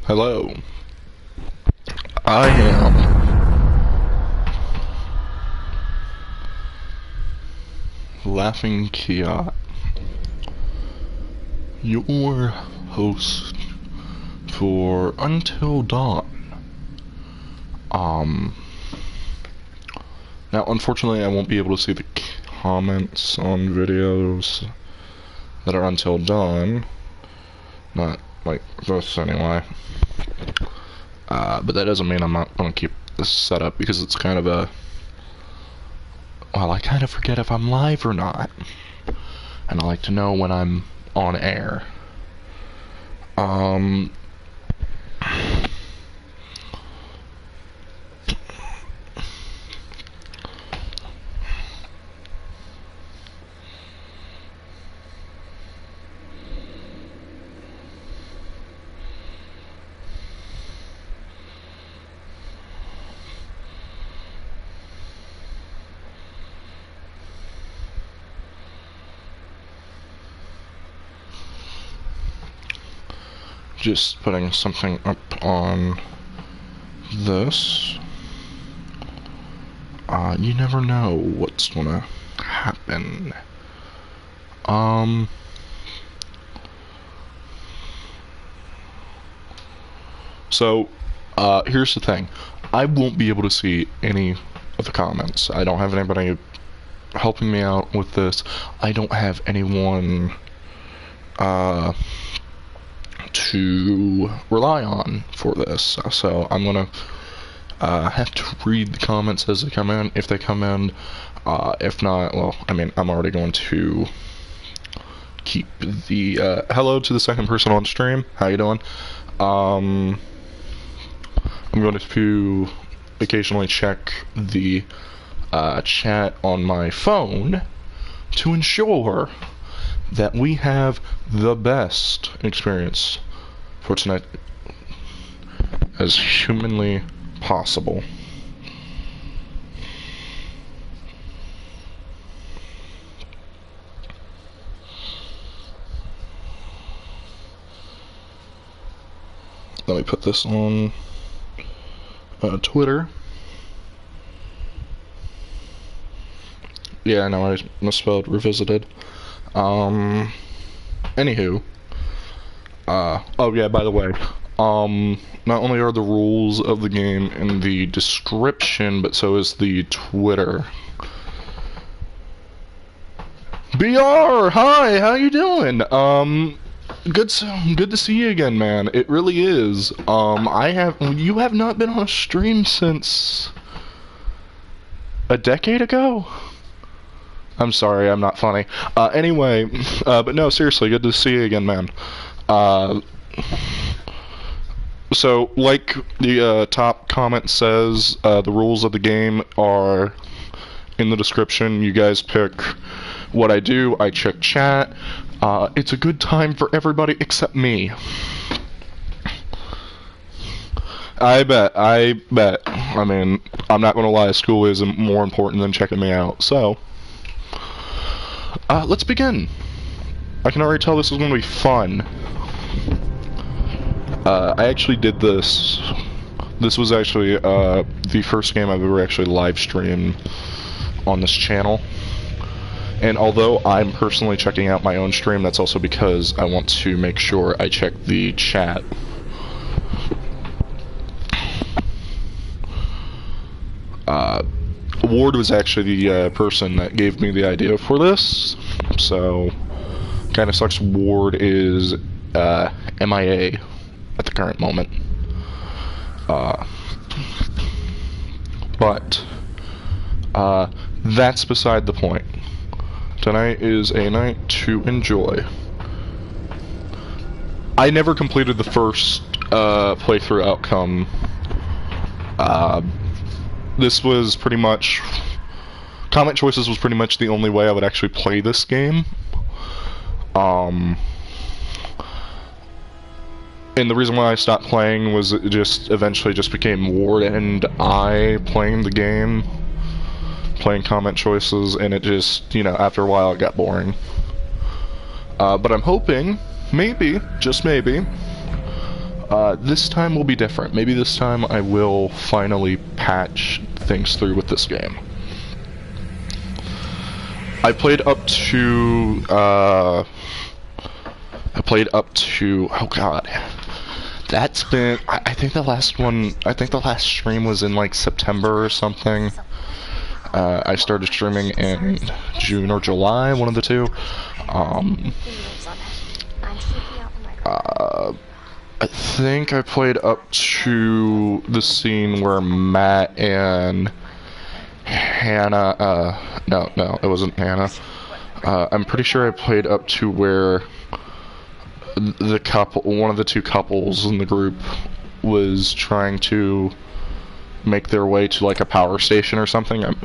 Hello. I am Laughing Kiat, your host for Until Dawn. Now unfortunately I won't be able to see the comments on videos that are Until Dawn. Not like this anyway. But that doesn't mean I'm not gonna keep this set up because it's kind of a... well, I kind of forget if I'm live or not. And I like to know when I'm on air. Just putting something up on this. You never know what's gonna happen. So, here's the thing. I won't be able to see any of the comments. I don't have anybody helping me out with this. I don't have anyone, to rely on for this, so I'm gonna have to read the comments as they come in, if they come in. If not, well, I mean, I'm already going to keep the hello to the second person on stream. How you doing? I'm going to occasionally check the chat on my phone to ensure that we have the best experience for tonight as humanly possible. Let me put this on Twitter. Yeah, I know I misspelled revisited. Anywho, oh yeah, by the way, not only are the rules of the game in the description, but so is the Twitter. BR, hi, how you doing? Good to see you again, man. It really is. You have not been on a stream since a decade ago? I'm sorry, I'm not funny. Anyway, but no, seriously, good to see you again, man. So, like the top comment says, the rules of the game are in the description. You guys pick what I do. I check chat. It's a good time for everybody except me. I bet. I mean, I'm not gonna lie, school is more important than checking me out, so... let's begin. I can already tell this is going to be fun. I actually did this. This was actually the first game I've ever actually live streamed on this channel. And although I'm personally checking out my own stream, that's also because I want to make sure I check the chat. Ward was actually the person that gave me the idea for this, so kinda sucks Ward is MIA at the current moment. But that's beside the point. Tonight is a night to enjoy. I never completed the first playthrough outcome. This was pretty much... Comment Choices was pretty much the only way I would actually play this game. And the reason why I stopped playing was it just eventually just became Ward and I playing the game, playing Comment Choices, and it just, you know, after a while it got boring. But I'm hoping, maybe, just maybe, This time will be different. Maybe this time I will finally patch things through with this game. I played up to, oh god. That's been, I think the last stream was in like September or something. I started streaming in June or July, one of the two. I think I played up to the scene where Matt and Hannah, no, it wasn't Hannah. I'm pretty sure I played up to where one of the two couples in the group was trying to make their way to like a power station or something, and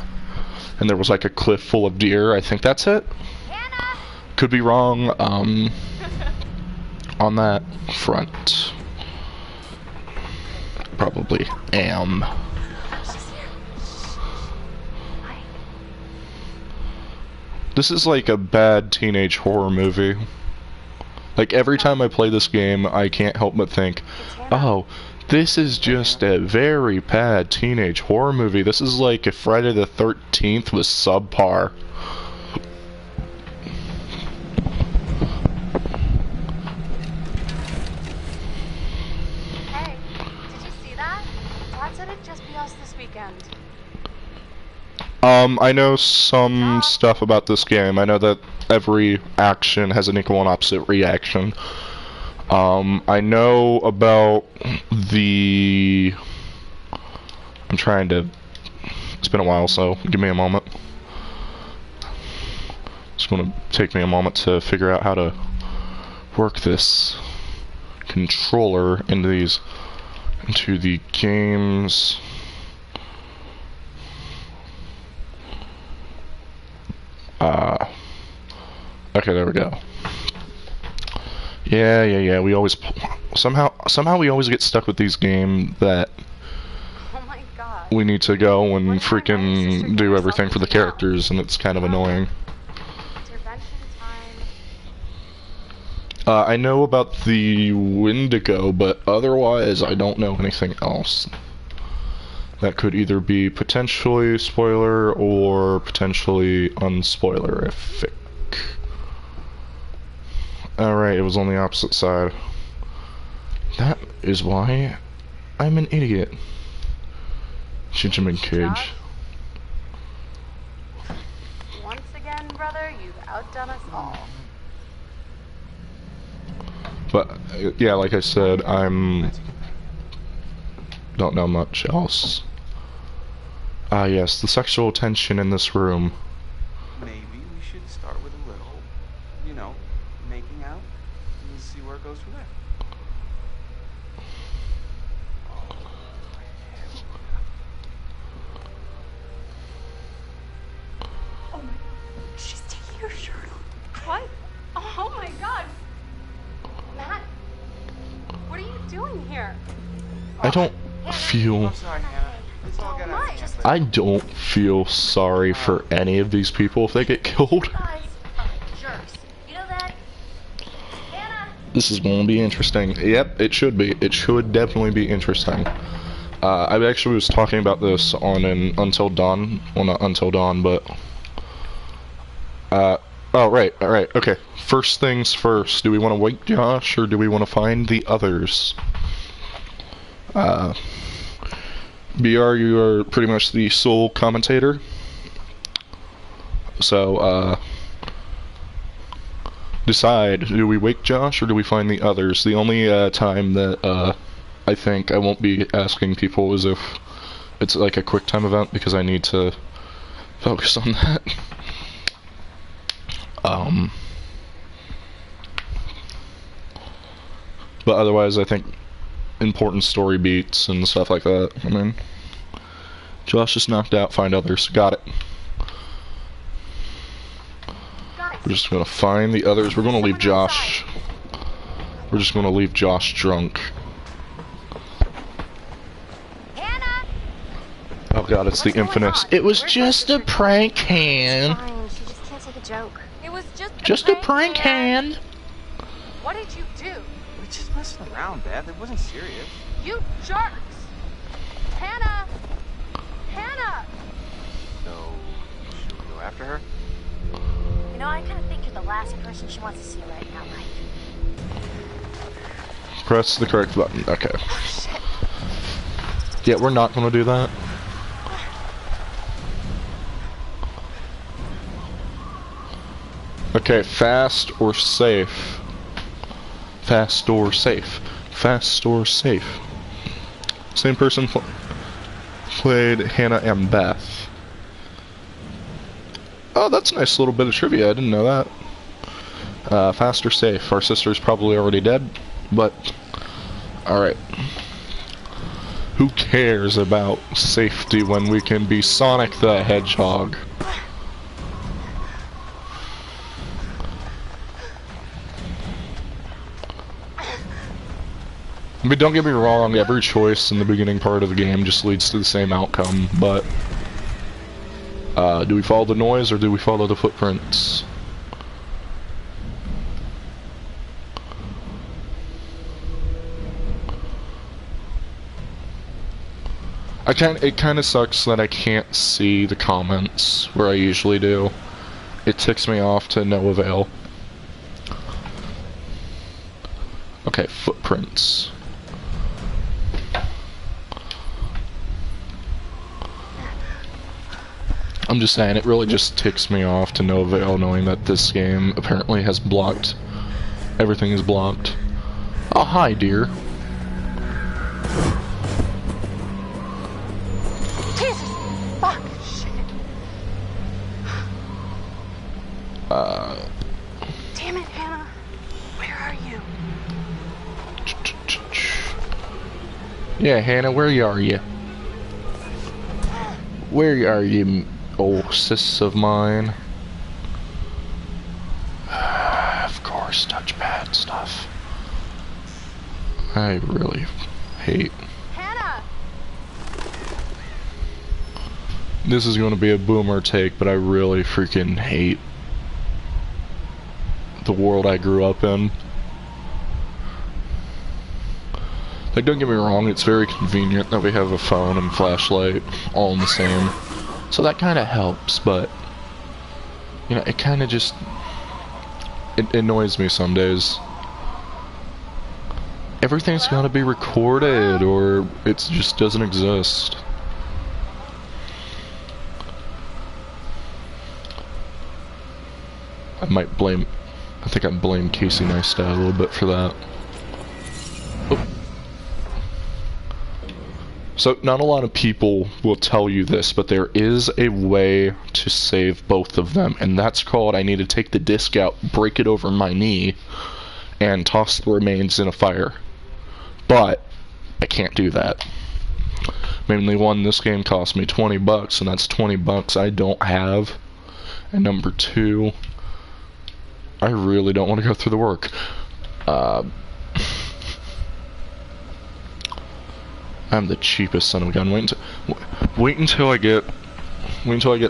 there was like a cliff full of deer. I think that's it. Hannah! Could be wrong, on that front. Probably am. This is like a bad teenage horror movie. Like, every time I play this game, I can't help but think, oh, this is just a very bad teenage horror movie. This is like if Friday the 13th was subpar. Hey, did you see that? Dad said it'd just be us this weekend. I know some stuff about this game. I know that every action has an equal and opposite reaction. I know about the... I'm trying to... It's been a while, so give me a moment. It's going to take me a moment to figure out how to work this controller into the games. Okay, there we go. Yeah. We always somehow we always get stuck with these games that Oh my god. we need to go and freaking do everything for the characters, and it's kind of annoying. Intervention time. I know about the Wendigo, but otherwise I don't know anything else. That could either be potentially spoiler or potentially unspoilerific. Alright, it was on the opposite side. That is why I'm an idiot. Shinjamin Cage. Once again, brother, you've outdone us all. But, yeah, like I said, don't know much else. Yes, the sexual tension in this room. Maybe we should start with a little, you know, making out, and see where it goes from there. Oh my... She's taking her shirt off. What? Oh my god. Matt, what are you doing here? I don't feel... I'm sorry, Hannah. Let's all get out of here. I don't feel sorry for any of these people if they get killed. Guys are jerks. You know that? Hannah! This is going to be interesting. Yep, it should be. It should definitely be interesting. I actually was talking about this on an Until Dawn. Well, not Until Dawn, but... oh, right, alright, okay. First things first. Do we want to wake Josh, or do we want to find the others? BR, you are pretty much the sole commentator. So, decide, do we wake Josh or do we find the others? The only time that I think I won't be asking people is if it's like a quick time event, because I need to focus on that. But otherwise I think important story beats and stuff like that. I mean, Josh is knocked out, find others. Got it. We're just gonna find the others. We're gonna leave Josh. We're just gonna leave Josh drunk. Hannah! Oh god, it's the infamous. It was just a prank hand. Fine, she just can't take a joke. It was Just a prank hand. What did you do? We're just messing around, Beth. It wasn't serious. You jerks! Hannah! Hannah! So, should we go after her? You know, I kind of think you're the last person she wants to see right now, Mike. Press the correct button. Okay. Shit. Yeah, we're not gonna do that. Okay, fast or safe? Fast or safe? Fast or safe? Same person played Hannah and Beth. Oh, that's a nice little bit of trivia. I didn't know that. Fast or safe? Our sister's probably already dead, but alright. Who cares about safety when we can be Sonic the Hedgehog? I mean, don't get me wrong, every choice in the beginning part of the game just leads to the same outcome, but do we follow the noise or do we follow the footprints? It kind of sucks that I can't see the comments where I usually do. It ticks me off to no avail. Okay, footprints. I'm just saying, it really just ticks me off to no avail knowing that this game apparently has blocked. Everything is blocked. Oh, hi, dear. Jesus! Fuck! Shit! Damn it, Hannah. Where are you? Yeah, Hannah, where are you? Where are you, oh sis of mine? Of course, touchpad stuff. I really hate. Hannah! This is going to be a boomer take, but I really freaking hate the world I grew up in. Like, don't get me wrong, it's very convenient that we have a phone and flashlight all in the same. So that kind of helps, but, you know, it kind of just, it annoys me some days. Everything's gotta be recorded, or it just doesn't exist. I think I blame Casey Neistat a little bit for that. Oh. So, not a lot of people will tell you this, but there is a way to save both of them, and that's called, I need to take the disc out, break it over my knee, and toss the remains in a fire. But, I can't do that. Mainly one, this game cost me $20, and that's $20 I don't have. And number two, I really don't want to go through the work. I'm the cheapest son of a gun. Wait until I get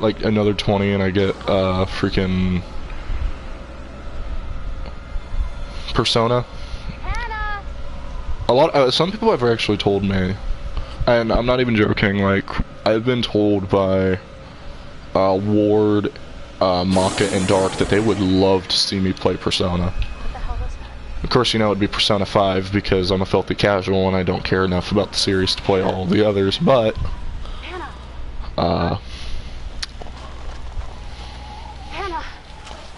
like another 20 and I get freaking Persona. Hannah! Some people have actually told me, and I'm not even joking, like, I've been told by Ward, Maka, and Dark that they would love to see me play Persona. What the hell was that? Of course, you know, it'd be Persona 5 because I'm a filthy casual and I don't care enough about the series to play all the others, but Hannah! Hannah!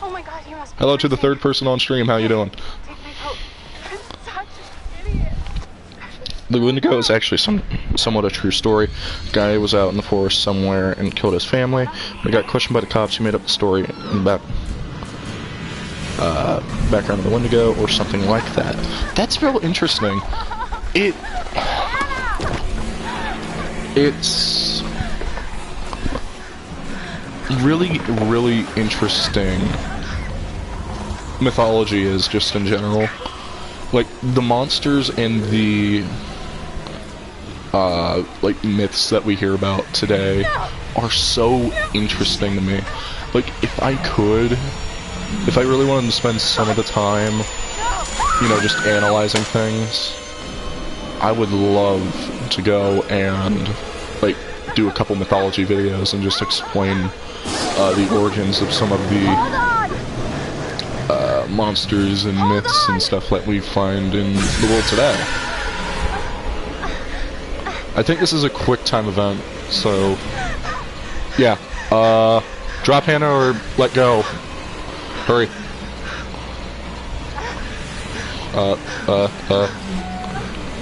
Oh my god, you must be hello to the freezing. third person on stream, how you doing? Take my coat. I'm such an idiot. The Wendigo is actually somewhat a true story. Guy was out in the forest somewhere and killed his family. He got questioned by the cops. He made up the story in the background of the Wendigo or something like that. That's real interesting. It's really, really interesting. Mythology is just in general. Like, the monsters and the like myths that we hear about today are so interesting to me. Like, if I really wanted to spend some of the time you know, just analyzing things. I would love to go and, like, do a couple mythology videos and just explain the origins of some of the monsters and myths and stuff that we find in the world today. I think this is a quick time event, so yeah. Drop Hannah or let go. Hurry.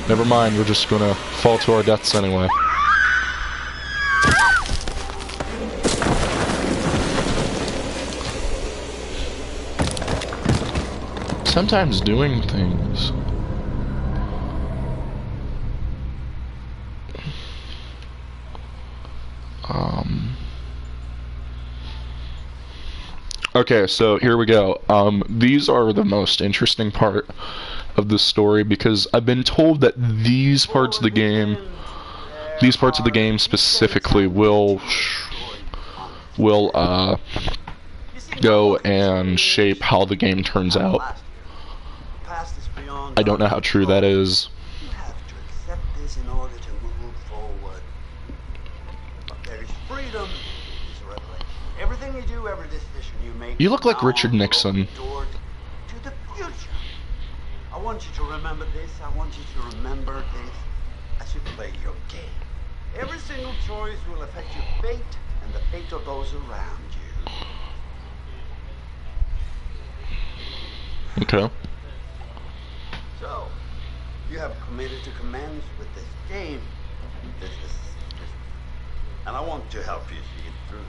Never mind, we're just gonna fall to our deaths anyway. Sometimes doing things. Okay, so here we go. These are the most interesting part of the story because I've been told that these parts of the game specifically will go and shape how the game turns out. I don't know how true that is. You have to accept this in order to move forward. But there is freedom, is revelation. Everything you do, every decision you make. You look like Richard Nixon. To the future. I want you to remember this. I want you to remember this as you play your game. Every single choice will affect your fate and the fate of those around you. Okay. So, you have committed to commence with this game. This. And I want to help you see it through.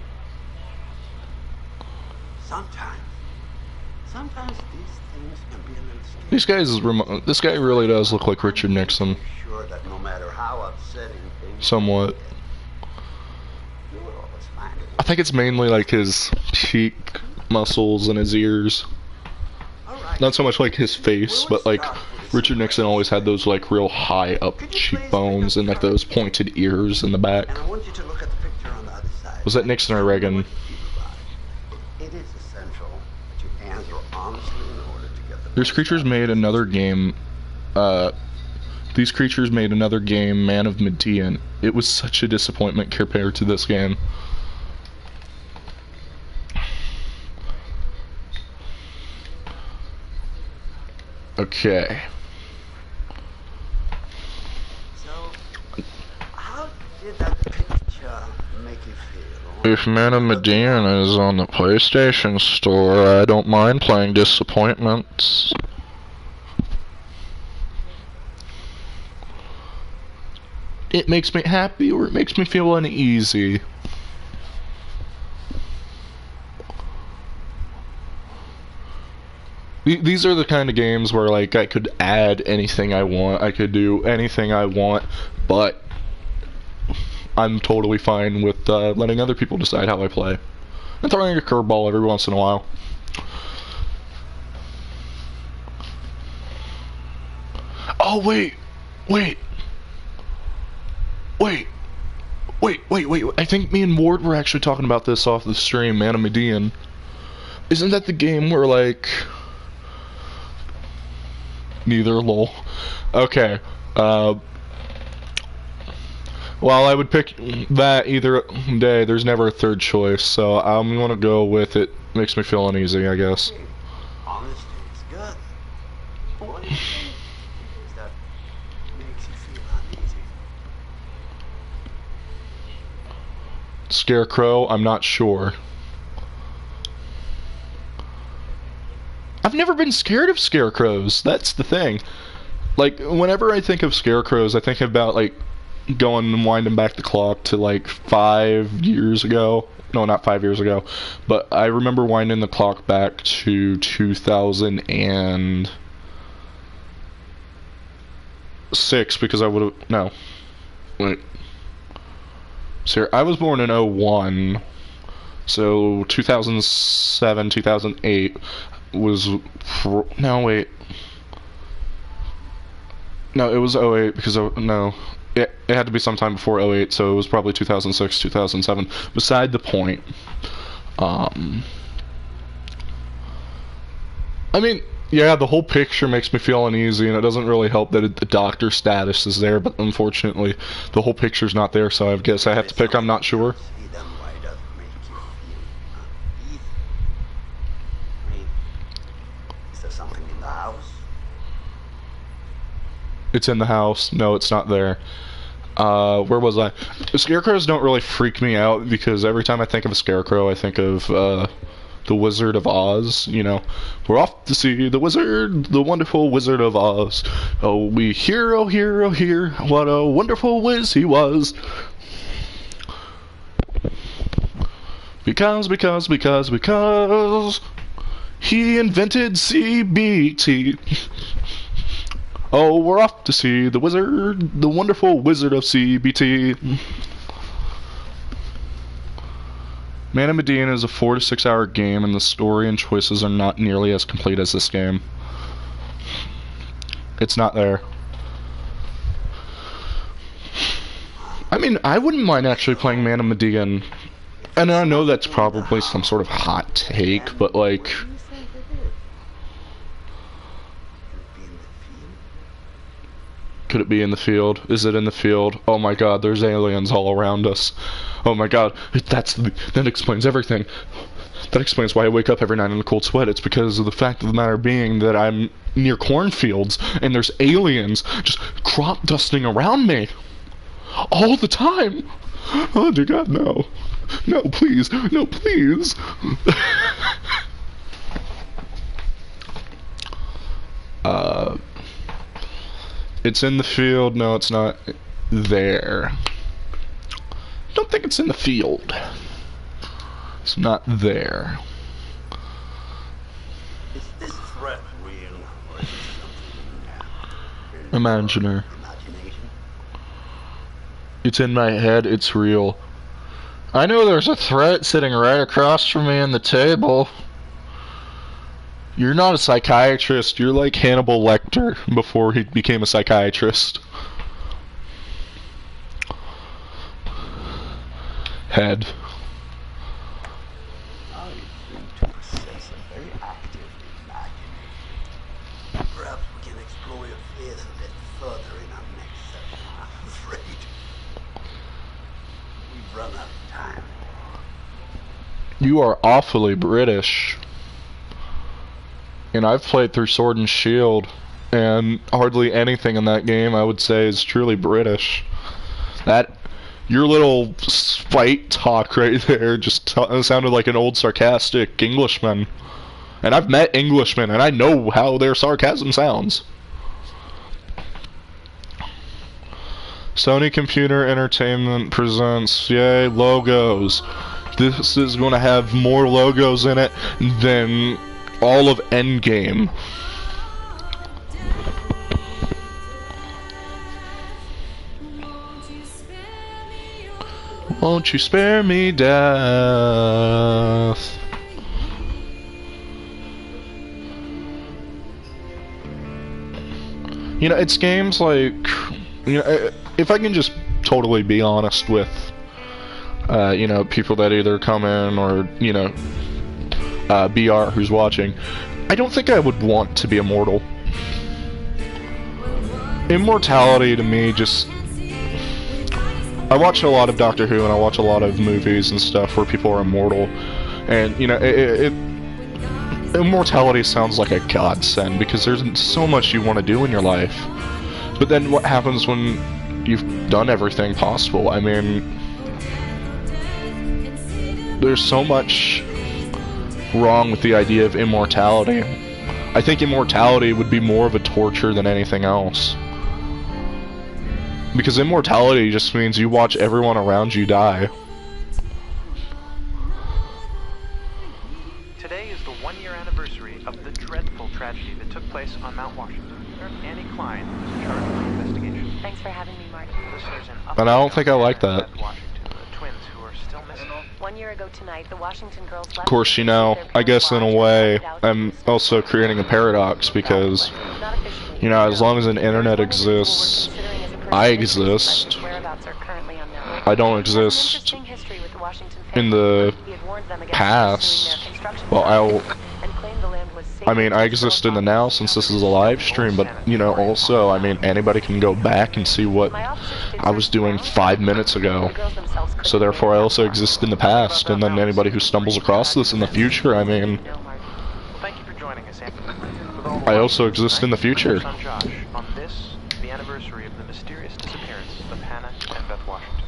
Sometimes these things can be a little scary. This guy really does look like Richard Nixon. Sure that no matter how upsetting things somewhat. you will always find it. I think it's mainly like his cheek muscles and his ears. Not so much like his face, but like Richard Nixon always had those like real high up cheekbones and like those pointed ears in the back. And I want you to look at the picture on the other side. Was that Nixon or Reagan? It is essential that you answer honestly in order to get the These creatures made another game. These creatures made another game, Man of Medan. It was such a disappointment compared to this game. Okay. So, how did that picture make you feel? If Man of Medan is on the PlayStation Store, I don't mind playing Disappointments. It makes me happy or it makes me feel uneasy. These are the kind of games where like I could add anything I want, I could do anything I want, but I'm totally fine with letting other people decide how I play. And throwing a curveball every once in a while. Oh wait! I think me and Ward were actually talking about this off the stream, Man of Medan. Isn't that the game where like... Neither, lol. Okay. Well, I would pick that either day. There's never a third choice, so I'm gonna go with it. Makes me feel uneasy, I guess. Honesty is good. But what do you think is that makes you feel uneasy? Scarecrow, I'm not sure. I've never been scared of scarecrows. That's the thing. Like, whenever I think of scarecrows, I think about, like, going and winding back the clock to, like, 5 years ago. No, not 5 years ago. But I remember winding the clock back to 2006 because I would have... No. Wait. So, I was born in 01. So, 2007, 2008... was no wait no it was 08 because no it had to be sometime before 08, so it was probably 2006 2007. Beside the point. I mean, Yeah, the whole picture makes me feel uneasy, and it doesn't really help that the doctor status is there, but unfortunately, the whole picture's not there, so I guess I have to pick I'm not sure. See them, why does it make you feel uneasy? I mean, is there something in the house? It's in the house. No, it's not there. Where was I? Scarecrows don't really freak me out, because every time I think of a scarecrow, I think of, the Wizard of Oz, you know. We're off to see the wizard, the wonderful Wizard of Oz. Oh, we hear, oh, hear, oh, hear, what a wonderful whiz he was. Because he invented CBT. Oh, we're off to see the wizard, the wonderful Wizard of CBT. Man of Medan is a 4 to 6 hour game, and the story and choices are not nearly as complete as this game. It's not there. I mean, I wouldn't mind actually playing Man of Medan, and I know that's probably some sort of hot take, but like... Could it be in the field? Is it in the field? Oh my god, there's aliens all around us. Oh my god, that explains everything. That explains why I wake up every night in a cold sweat. It's because of the fact of the matter being that I'm near cornfields and there's aliens just crop dusting around me. All the time. Oh dear god, no. No, please. No, please. It's in the field. No, it's not there. Don't think it's in the field. It's not there. Is this threat real, or is it something Imaginary. imagination? It's in my head. It's real. I know there's a threat sitting right across from me on the table. You're not a psychiatrist. You're like Hannibal Lecter before he became a psychiatrist. Head. Now you seem to possess a very active imagination. Perhaps we can explore your fears a bit further in our next session. I'm afraid we've run out of time. You are awfully British. And I've played through Sword and Shield, and hardly anything in that game I would say is truly British. Your little fight talk right there just sounded like an old sarcastic Englishman. And I've met Englishmen, and I know how their sarcasm sounds. Sony Computer Entertainment presents, yay, logos. This is going to have more logos in it than all of Endgame. Won't you spare me death? You know, it's games like, you know, if I can just totally be honest with, you know, people that either come in or, you know, BR who's watching, I don't think I would want to be immortal. Immortality to me just... I watch a lot of Doctor Who and I watch a lot of movies and stuff where people are immortal, and you know, immortality sounds like a godsend because there's so much you want to do in your life. But then what happens when you've done everything possible? I mean, there's so much wrong with the idea of immortality. I think immortality would be more of a torture than anything else. Because immortality just means you watch everyone around you die. Today is the one-year anniversary of the dreadful tragedy that took place on Mount Washington. Annie Klein is in charge of the investigation. Thanks for having me, Marty. Listeners in And I don't think I like that. Washington, the twins who are still missing. 1 year ago tonight, the Washington girls left. Of course, you know, I guess in a way, I'm also creating a paradox because, you know, as long as an internet exists, I exist. I don't exist in the past. Well, I mean, I exist in the now since this is a live stream, but, you know, also, I mean, anybody can go back and see what I was doing 5 minutes ago. So therefore, I also exist in the past, and then anybody who stumbles across this in the future, I mean, Thank you for joining us, Anthony. I also exist in the future. Son Josh, on this, the anniversary of the mysterious disappearance of Hannah and Beth Washington.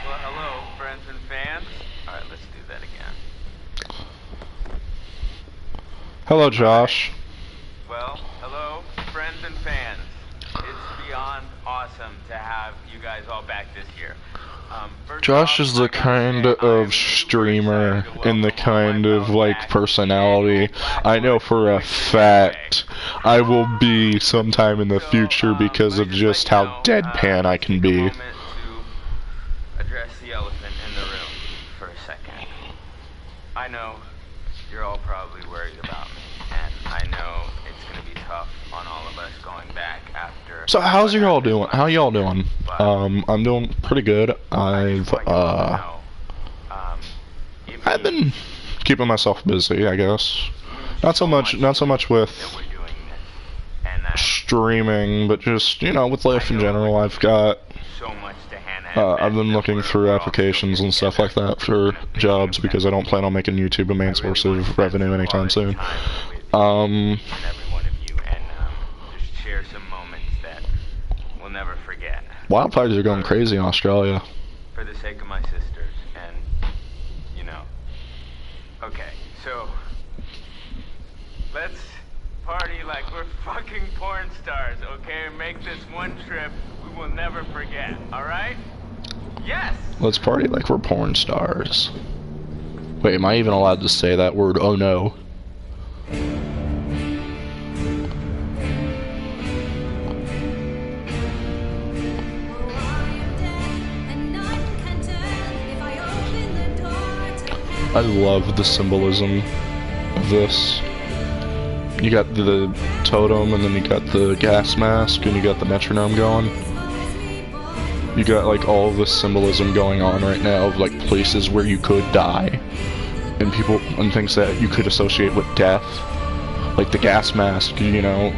Well, hello, friends and fans. All right, let's do that again. Hello, Josh. Well, hello, friends and fans. It's beyond awesome to have you guys all back this year. First Josh off, is the kind of streamer and the kind of, like, personality I know for a fact I will be sometime in the future because of just how deadpan I can be. Take a moment to address the elephant in the room for a second. I know you're all probably worried about me, and I know it's gonna be tough on all of us going back after. So how's y'all doing? How y'all doing? I'm doing pretty good. I've been keeping myself busy, I guess. Not so much with streaming, but just, you know, with life in general. I've been looking through applications and stuff like that for jobs because I don't plan on making YouTube a main source of revenue anytime soon. Wildfires are going crazy in Australia. For the sake of my sisters, and, you know. Okay, so, let's party like we're fucking porn stars, okay? Make this one trip we will never forget, alright? Yes! Let's party like we're porn stars. Wait, am I even allowed to say that word? Oh no. I love the symbolism of this. You got the totem, and then you got the gas mask, and you got the metronome going. You got, like, all the symbolism going on right now of, like, places where you could die. And people, and things that you could associate with death. Like the gas mask, you know,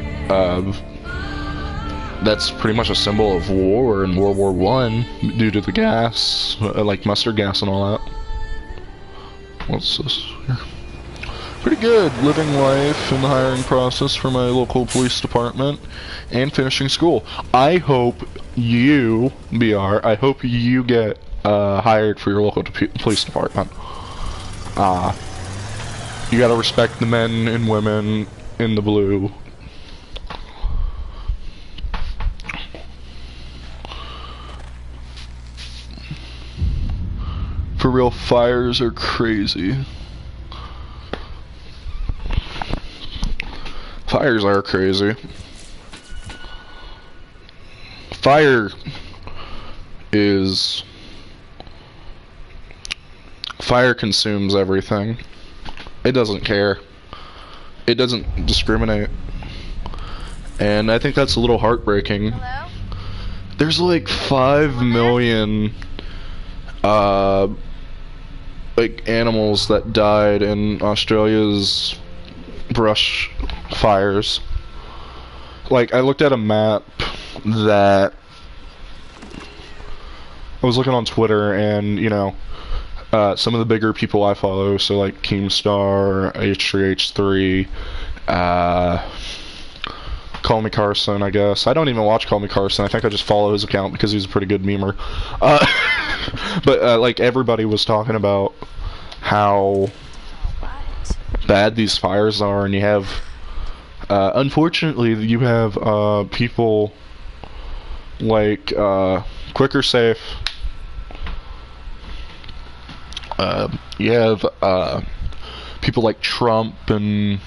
that's pretty much a symbol of war in World War I due to the gas, like mustard gas and all that. What's this here? Pretty good. Living life in the hiring process for my local police department and finishing school. I hope you, BR, I hope you get hired for your local police department. You gotta respect the men and women in the blue. For real, fires are crazy. Fires are crazy. Fire consumes everything. It doesn't care. It doesn't discriminate. And I think that's a little heartbreaking. Hello? There's like 5 million like animals that died in Australia's brush fires. Like, I looked at a map that I was looking on Twitter, and you know, some of the bigger people I follow, so like Keemstar, H3H3, Call Me Carson, I guess. I don't even watch Call Me Carson. I think I just follow his account because he's a pretty good memer. But like, everybody was talking about how bad these fires are, and you have, unfortunately, you have people like Quicker Safe. You have people like Trump and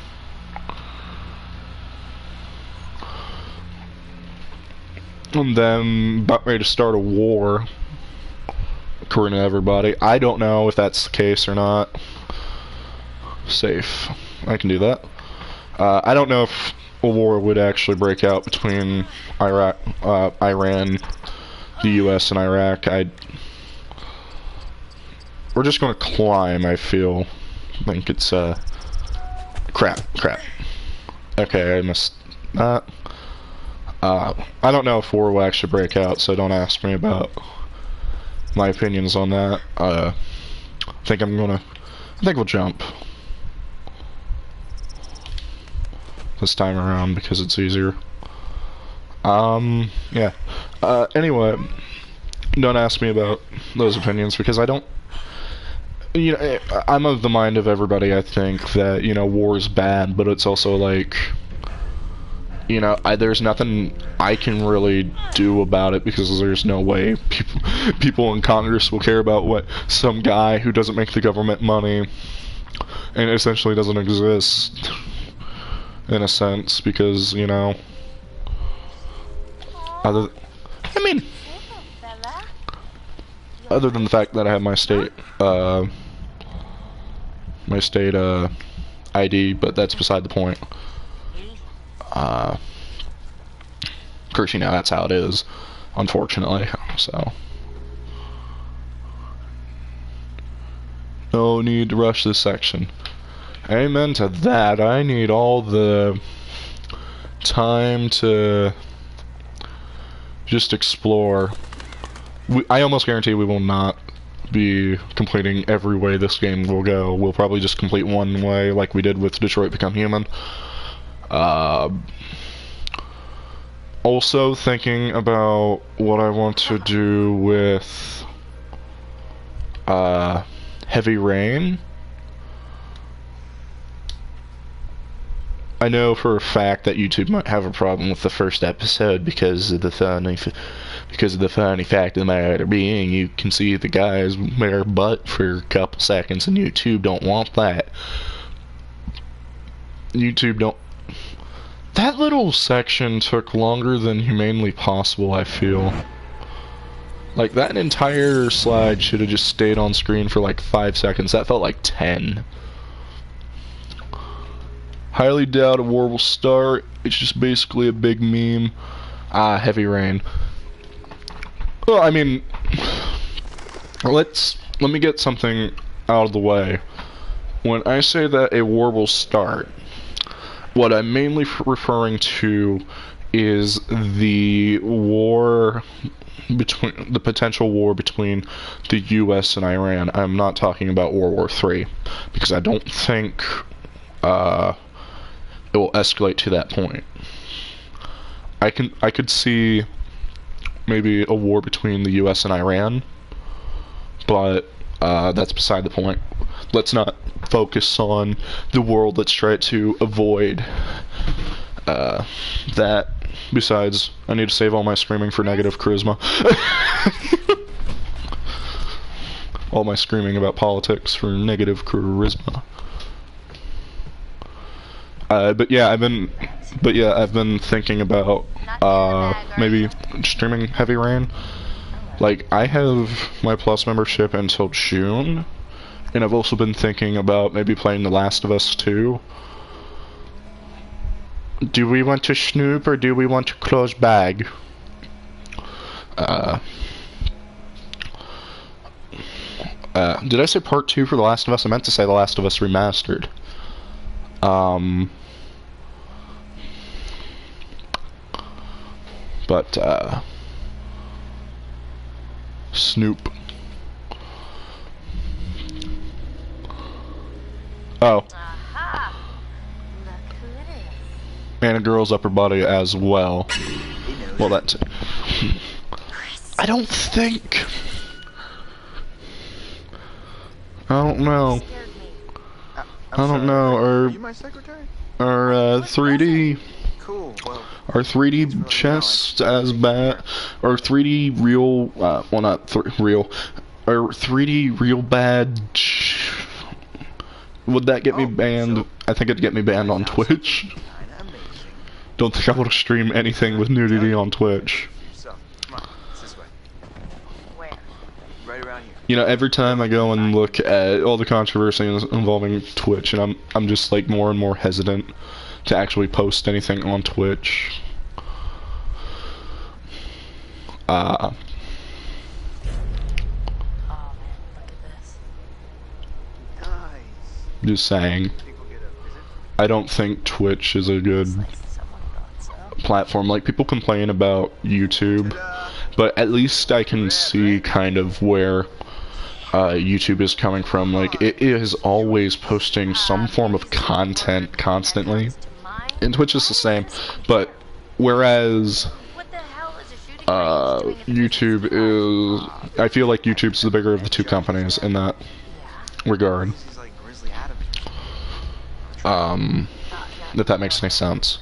them about ready to start a war, according to everybody. I don't know if that's the case or not. Safe. I can do that. I don't know if a war would actually break out between Iran, the US, and Iraq. We're just gonna climb, I feel. I think it's Crap. Okay, I missed that. I don't know if war will actually break out, so don't ask me about my opinions on that. I think we'll jump this time around because it's easier. Yeah. Anyway, don't ask me about those opinions because I don't. You know, I'm of the mind of everybody. I think that, you know, war is bad, but it's also like, you know, there's nothing I can really do about it because there's no way people in Congress will care about what some guy who doesn't make the government money and essentially doesn't exist in a sense, because, you know, other than the fact that I have my state ID, but that's beside the point. Of course, you know, that's how it is, unfortunately, so. No need to rush this section. Amen to that. I need all the time to just explore. I almost guarantee we will not be completing every way this game will go. We'll probably just complete one way like we did with Detroit Become Human. Also thinking about what I want to do with Heavy Rain. I know for a fact that YouTube might have a problem with the first episode because of the funny fact of the matter being, you can see the guy's bare butt for a couple seconds, and YouTube don't want that. YouTube don't. That little section took longer than humanly possible, I feel. Like, that entire slide should have just stayed on screen for like 5 seconds. That felt like 10. Highly doubt a war will start. It's just basically a big meme. Heavy Rain. Well, I mean, let me get something out of the way. When I say that a war will start, what I'm mainly referring to is the potential war between the US and Iran. I'm not talking about World War III, because I don't think it will escalate to that point. I could see maybe a war between the US and Iran, but that's beside the point. Let's not focus on the world. Let's try to avoid that. Besides, I need to save all my screaming for negative charisma. All my screaming about politics for negative charisma. But yeah, I've been thinking about maybe streaming Heavy Rain. Like, I have my Plus membership until June, and I've also been thinking about maybe playing The Last of Us 2. Do we want to snoop or do we want to close bag? Did I say part 2 for The Last of Us? I meant to say The Last of Us Remastered. But, Snoop. Oh. And a girl's upper body as well. Well, that's... I don't think... I don't know. I don't know. Are you my secretary? Our 3D... Cool. Well, our 3D chest as bad, or 3D real, well, not real, or 3D real bad. Would that get me banned? So I think it'd get me banned on Twitch. Don't think I want to stream anything with nudity on Twitch. So, come on, it's this way. Where? Right around here. You know, every time I go and look at all the controversy involving Twitch, and I'm just like more and more hesitant to actually post anything on Twitch. Oh man, look at this. Nice. Just saying. Think we'll get a visit? I don't think Twitch is a good Someone thought so. platform. Like, people complain about YouTube, but at least I can see kind of where YouTube is coming from. Like, it is always posting some form of content constantly, and Twitch is the same, but whereas What the hell is a shooting range doing in YouTube is, I feel like YouTube's the bigger of the two companies in that regard. He's like Grizzly Adams. If that makes any sense.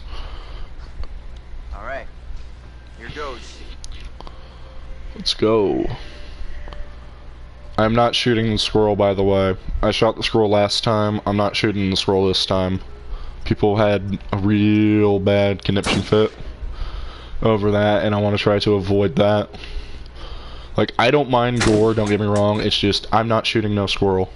All right, here goes. Let's go. I'm not shooting the squirrel, by the way. I shot the squirrel last time. I'm not shooting the squirrel this time. People had a real bad conniption fit over that, and I want to try to avoid that. Like, I don't mind gore, don't get me wrong. It's just, I'm not shooting no squirrel.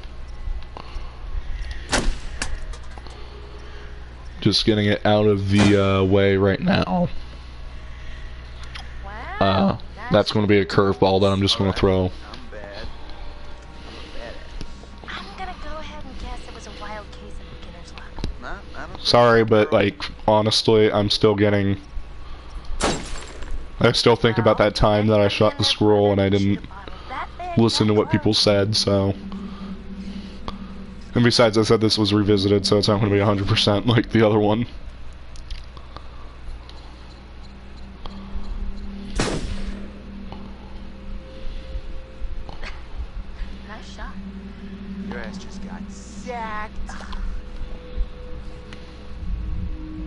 Just getting it out of the way right now. Wow. That's going to be a curveball that I'm just going to throw. I'm bad. I'm gonna go ahead and guess it was a wild case of beginner's luck. Nah, I don't. Sorry, but, like, honestly, I'm still getting... I still think about that time that I shot the squirrel and I didn't listen to what people said, so... And besides, I said this was revisited, so it's not going to be 100% like the other one. Nice shot. Your ass just got sacked.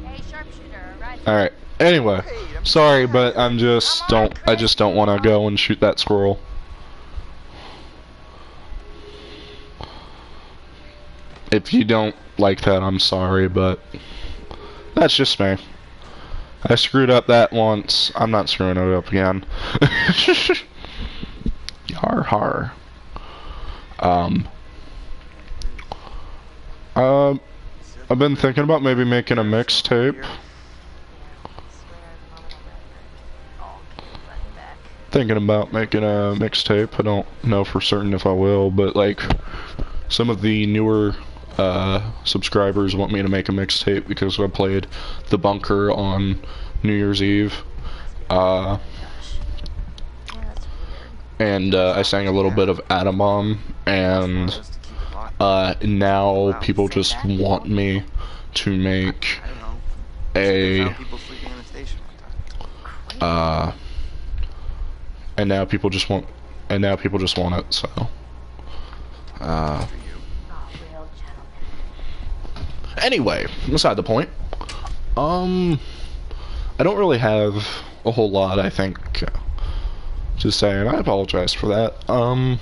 Hey, sharpshooter, right? Alright, anyway. Sorry, but I just don't want to go and shoot that squirrel. If you don't like that, I'm sorry, but that's just me. I screwed up that once. I'm not screwing it up again. Har har. I've been thinking about maybe making a mixtape. Thinking about making a mixtape. I don't know for certain if I will, but like some of the newer subscribers want me to make a mixtape because I played The Bunker on New Year's Eve. And I sang a little bit of Atom Bomb, and now people just want me to make a and now people just want it, so anyway, beside the point. I don't really have a whole lot, I think, to say, and I apologize for that. I'm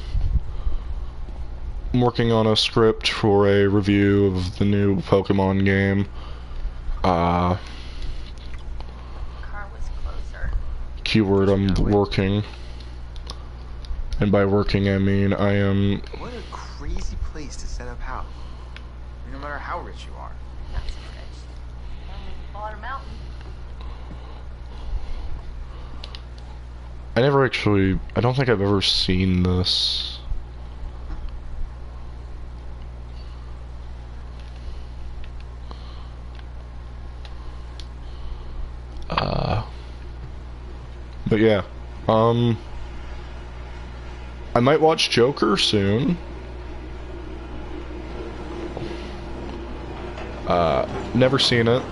working on a script for a review of the new Pokemon game. Car was closer. Keyword, I'm working. And by working, I mean I am... What a crazy place to set up house. No matter how rich you are. Not so rich. Only bought a mountain. I don't think I've ever seen this. But yeah, I might watch Joker soon. Never seen it.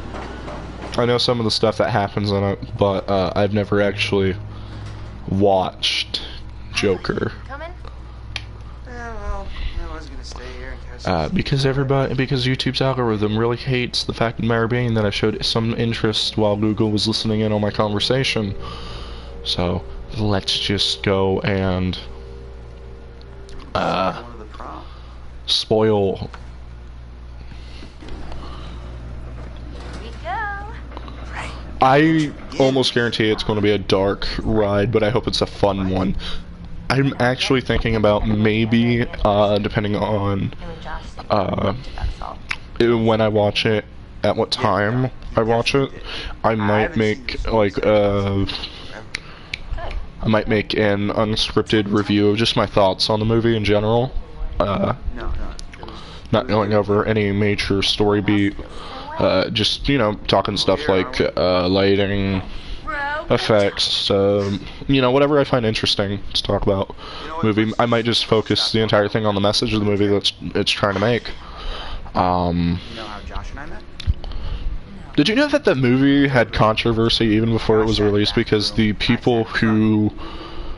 I know some of the stuff that happens in it, but I've never actually watched Joker. Coming? Yeah, well, I was gonna stay here and catch Because YouTube's algorithm really hates the fact of the matter being that I showed some interest while Google was listening in on my conversation. So let's just go and spoil. Here we go. I almost guarantee it's going to be a dark ride, but I hope it's a fun one. I'm actually thinking about maybe, depending on when I watch it, at what time I watch it, I might make like I might make an unscripted review of just my thoughts on the movie in general. Not going over any major story beat Just, you know, talking stuff like lighting, effects, you know, whatever I find interesting to talk about movie. I might just focus the entire thing on the message of the movie that it's trying to make. You know how Josh and I met? Did you know that the movie had controversy even before it was released because the people who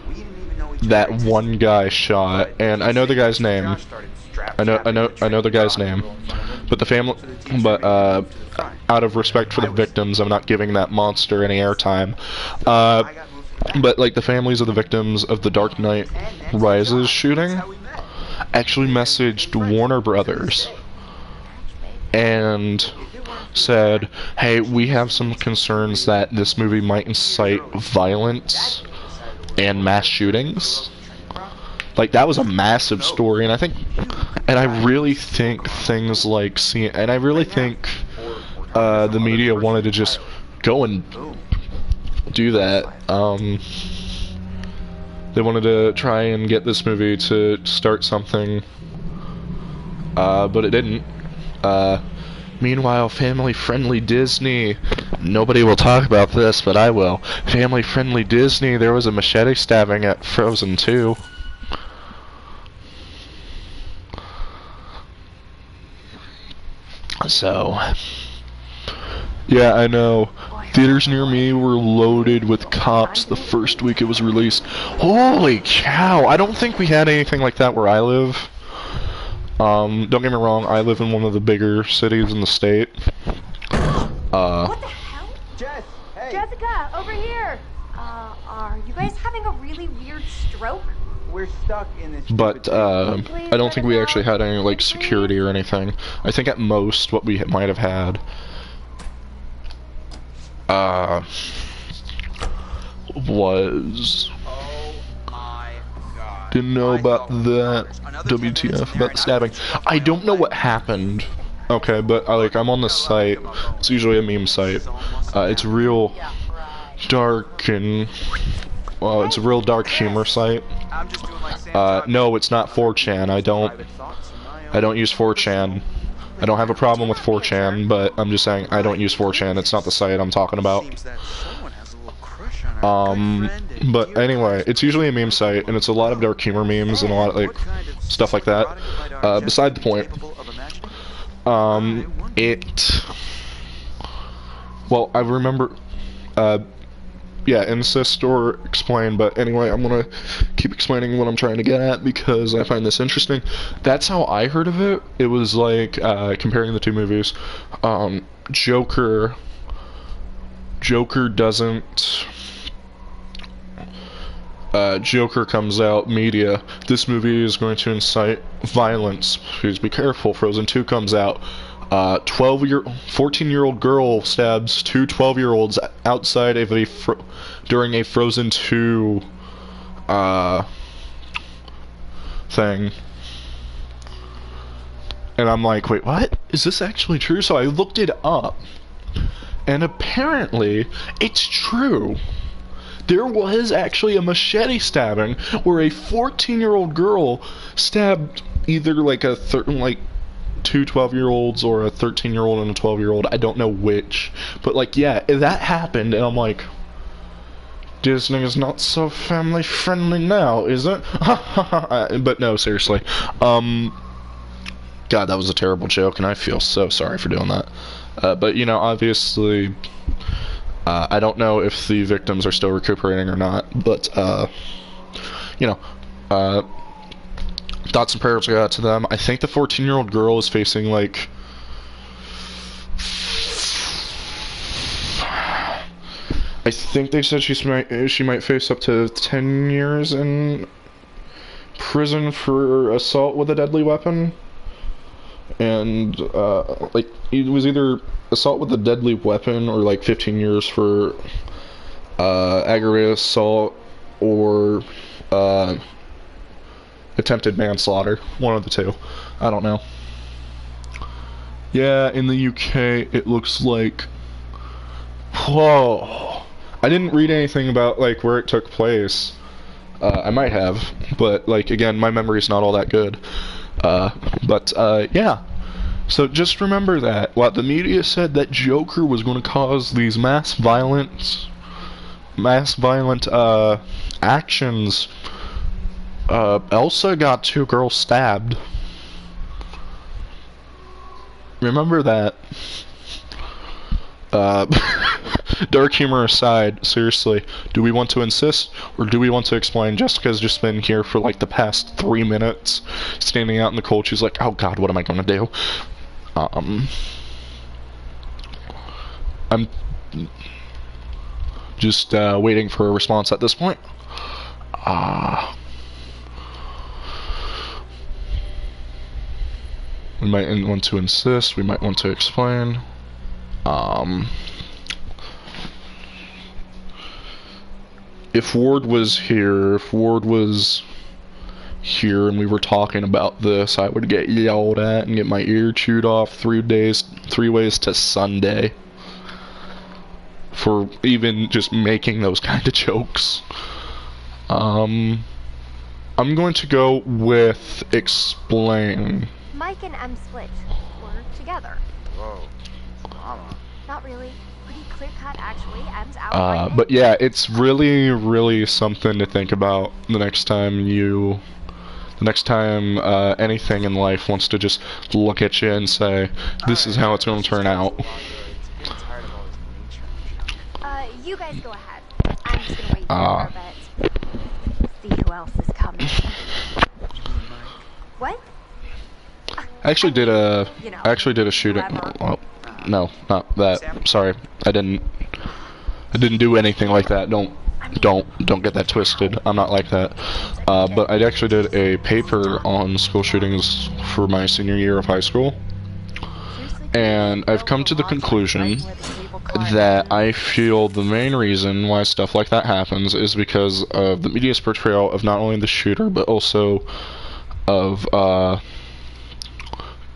We didn't even know each that other one guy shot, and I know the guy's name, Josh started I know the guy's name, but the family, but out of respect for the victims, I'm not giving that monster any airtime. But like the families of the victims of the Dark Knight Rises shooting actually messaged Warner Brothers and said, hey, we have some concerns that this movie might incite violence and mass shootings. Like, that was a massive story, and I really think things like and I really think the media wanted to just go and do that. They wanted to try and get this movie to start something, but it didn't. Meanwhile, family-friendly Disney, nobody will talk about this, but I will. Family-friendly Disney, there was a machete stabbing at Frozen 2. So, yeah, I know. Theaters near me were loaded with cops the first week it was released. Holy cow! I don't think we had anything like that where I live. Don't get me wrong, I live in one of the bigger cities in the state. What the hell? Jess, hey. Jessica, over here. Are you guys having a really weird stroke? We're stuck in this. But, I don't think we actually had any, like, security or anything. I think at most what we might have had, was... Didn't know about that. WTF about the stabbing. I don't know what happened. Okay, but I'm on this site. It's usually a meme site. It's real dark and well, it's a real dark humor site. No, it's not 4chan. I don't use 4chan. I don't have a problem with 4chan, but I'm just saying I don't use 4chan. It's not the site I'm talking about. But anyway, it's usually a meme site, and it's a lot of dark humor memes and a lot of, like, stuff like that. Beside the point, well, I remember, yeah, insist or explain, but anyway, I'm gonna keep explaining what I'm trying to get at because I find this interesting. That's how I heard of it. It was like, comparing the two movies, Joker doesn't... Joker comes out, media, this movie is going to incite violence, please be careful. Frozen 2 comes out, 14-year-old girl stabs two 12-year-olds outside of during a Frozen 2, thing. And I'm like, wait, what? Is this actually true? So I looked it up, and apparently, it's true. There was actually a machete stabbing where a 14-year-old girl stabbed either like two 12-year-olds or a 13-year-old and a 12-year-old. I don't know which. But like, yeah, that happened, and I'm like, Disney is not so family-friendly now, is it? But no, seriously. God, that was a terrible joke, and I feel so sorry for doing that. But, you know, obviously... I don't know if the victims are still recuperating or not, but, you know, thoughts and prayers go out to them. I think the 14-year-old girl is facing, like, I think they said she might face up to 10 years in prison for assault with a deadly weapon. And, like, it was either assault with a deadly weapon or, like, 15 years for, aggravated assault or, attempted manslaughter. One of the two. I don't know. Yeah, in the UK, it looks like... Whoa! I didn't read anything about, like, where it took place. I might have, but, like, again, my memory's not all that good. Yeah. So just remember that. What the media said that Joker was going to cause these mass violent actions. Elsa got 2 girls stabbed. Remember that. Dark humor aside, seriously, do we want to insist, or do we want to explain? Jessica's just been here for like the past 3 minutes, standing out in the cold. She's like, oh god, what am I gonna do? I'm just waiting for a response at this point. We might want to insist, we might want to explain. If Ward was here, and we were talking about this, I would get yelled at and get my ear chewed off 3 ways to Sunday for even just making those kind of jokes. I'm going to go with explain. Mike and M split. We're together. Whoa. Mama. Not really. Pretty clear cut, actually. M's out. But yeah, it's really, really something to think about the next time anything in life wants to just look at you and say, this is how it's going to turn out. You guys go ahead. I'm just gonna wait here for a bit. See who else is coming. What? I actually did a shooting. Well, no, not that. Sorry, I didn't do anything like that. Don't get that twisted. I'm not like that. But I actually did a paper on school shootings for my senior year of high school, and I've come to the conclusion that I feel the main reason why stuff like that happens is because of the media's portrayal of not only the shooter but also of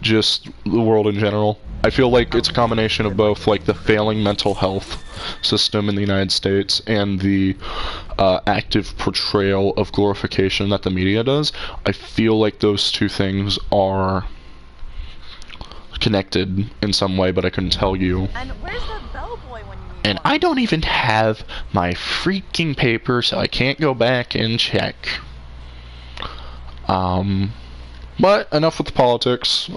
just the world in general. I feel like it's a combination of both, like the failing mental health system in the United States and the active portrayal of glorification that the media does. I feel like those two things are connected in some way, but I couldn't tell you. And where's the bellboy when you need And I don't even have my freaking paper, so I can't go back and check. But enough with the politics.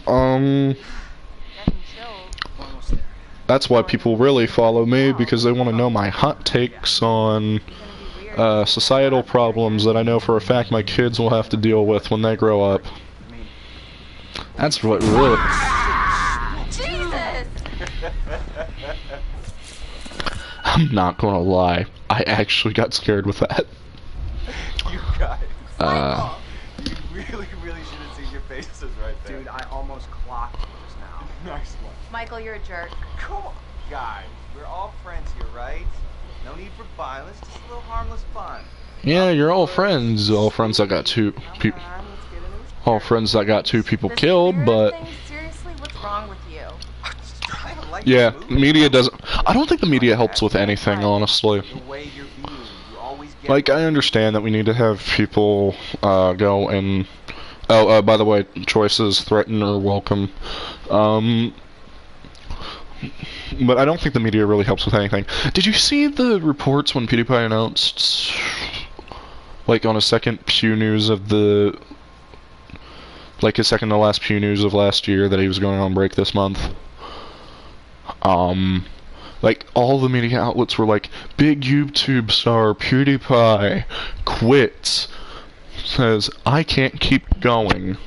That's why people really follow me, because they want to know my hot takes on societal problems that I know for a fact my kids will have to deal with when they grow up. That's what really... Jesus! I'm not gonna lie, I actually got scared with that. You guys. You really should have seen your faces right there. Dude, I almost clocked you just now. Nice one. Michael, you're a jerk. Come on. Guys, we're all friends here, right? No need for violence, just a little harmless fun. Yeah, you're all friends. All friends that got two people. All friends that got 2 people killed, but Seriously, what's wrong with you? yeah, media doesn't. I don't think the media helps with anything, honestly. The way you're viewed, you always get Like, I understand that we need to have people go and. Oh, by the way, choices threaten or welcome. But I don't think the media really helps with anything. Did you see the reports when PewDiePie announced, like, on a second Pew News of the, like, his second to last Pew News of last year, that he was going on break this month? Like, all the media outlets were like, big YouTube star PewDiePie quits, says, I can't keep going.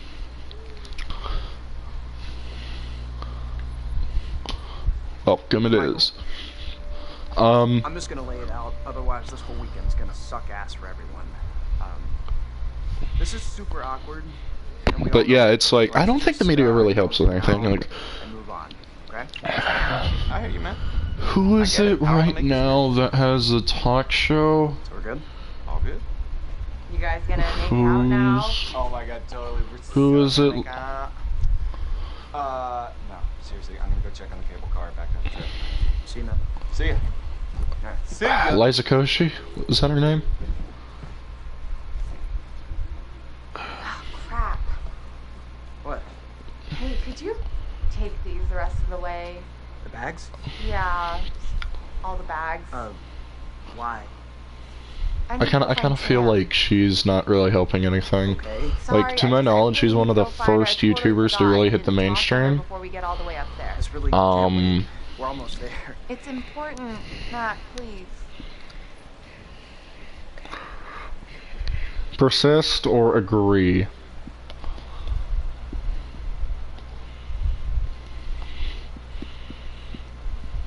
Welcome it is. I'm just gonna lay it out, otherwise this whole weekend's gonna suck ass for everyone. This is super awkward. and we all But know yeah, it's like, I don't think the media really helps with anything. Like, and move on, okay? I hear you, man. who is get it it. I wanna right make now that has a talk show? So we're good? All good? You guys gonna make out now? Who's... Oh my god, totally. Who is it? No, seriously, I'm gonna go check on the cable car back to the trip. See you, man. See ya. Alright, see ya. Liza Koshy? Is that her name? Oh, crap. What? Hey, could you take bags? Yeah, all the bags. Why? I kind of feel like she's not really helping anything. Okay. Like, to my knowledge, she's one of the first YouTubers to really hit the mainstream. Before we get all the way up there. It's really we're almost there. It's important, Matt, please. Persist or agree?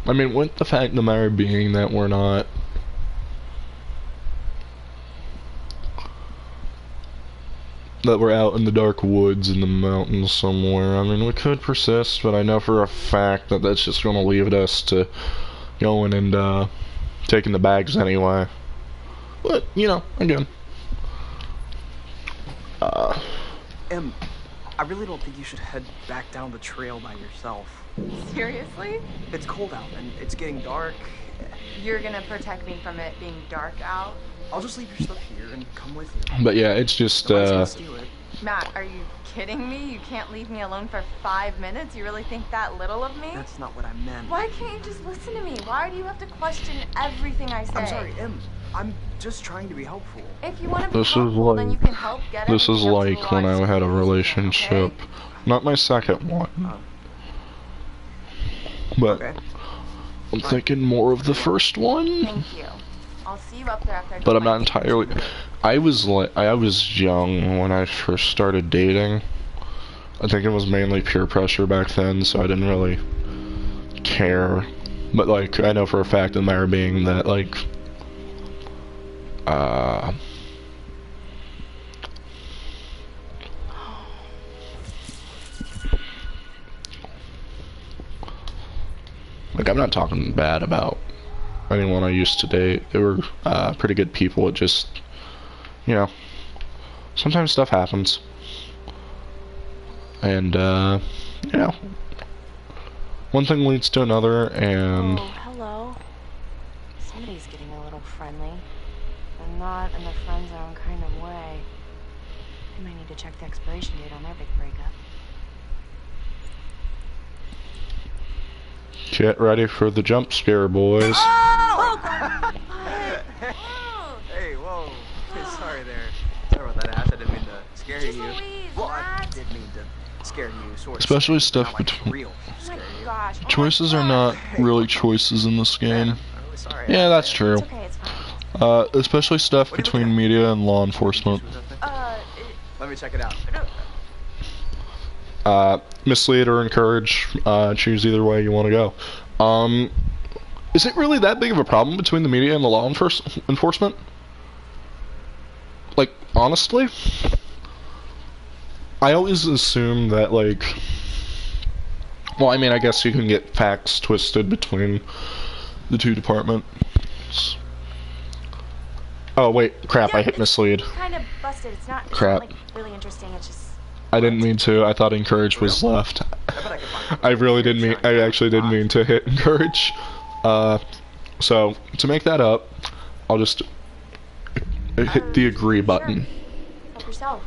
I mean, with the fact of the matter being that we're not out in the dark woods in the mountains somewhere. I mean, we could persist, but I know for a fact that that's just going to lead us to going and taking the bags anyway. But, you know, again. Em, I really don't think you should head back down the trail by yourself. Seriously? It's cold out and it's getting dark. You're gonna protect me from it being dark out? I'll just leave your stuff here and come with you. But yeah, it's just, Nobody's gonna steal it. Matt, are you kidding me? You can't leave me alone for 5 minutes? You really think that little of me? That's not what I meant. Why can't you just listen to me? Why do you have to question everything I say? I'm sorry, Em. I'm just trying to be helpful. If you want to be helpful, then you can help get this is everything else like when in the I had a lives, relationship. okay? Not my second one. But Okay. I'm thinking more of the first one. Thank you. I'll see you up there after I do But I'm my not entirely. I was young when I first started dating. I think it was mainly peer pressure back then, so I didn't really care. But like, I know for a fact of the matter being that like, like, I'm not talking bad about anyone I used to date. They were pretty good people. It just, you know, sometimes stuff happens. And, you know, one thing leads to another, and... Oh, hello. Somebody's getting a little friendly. And not in the friend zone kind of way. I might need to check the expiration date on their big breakup. Get ready for the jump scare, boys. Oh! Hey, whoa. Hey, sorry there. Sorry about that, Ash. I didn't mean to scare Jeez you. Louise, Well, I Matt. did mean to scare you, sort of. Especially stuff Not like between... real scare you. Gosh. Oh my Choices are God. not really choices in this game. I'm really sorry. Yeah, that's true. It's okay, it's fine. Especially stuff What are you between looking at? media and law enforcement. Let me check it out. Mislead or encourage, choose either way you want to go. Is it really that big of a problem between the media and the law enforcement? Like, honestly? I always assume that, like... Well, I mean, I guess you can get facts twisted between the two departments. Oh, wait, crap, I hit mislead. Kind of busted. It's not Crap. like really interesting. It's just I didn't mean to. I thought encourage was left. I really didn't mean. I actually didn't mean to hit encourage. So to make that up, I'll just hit the agree button help yourself.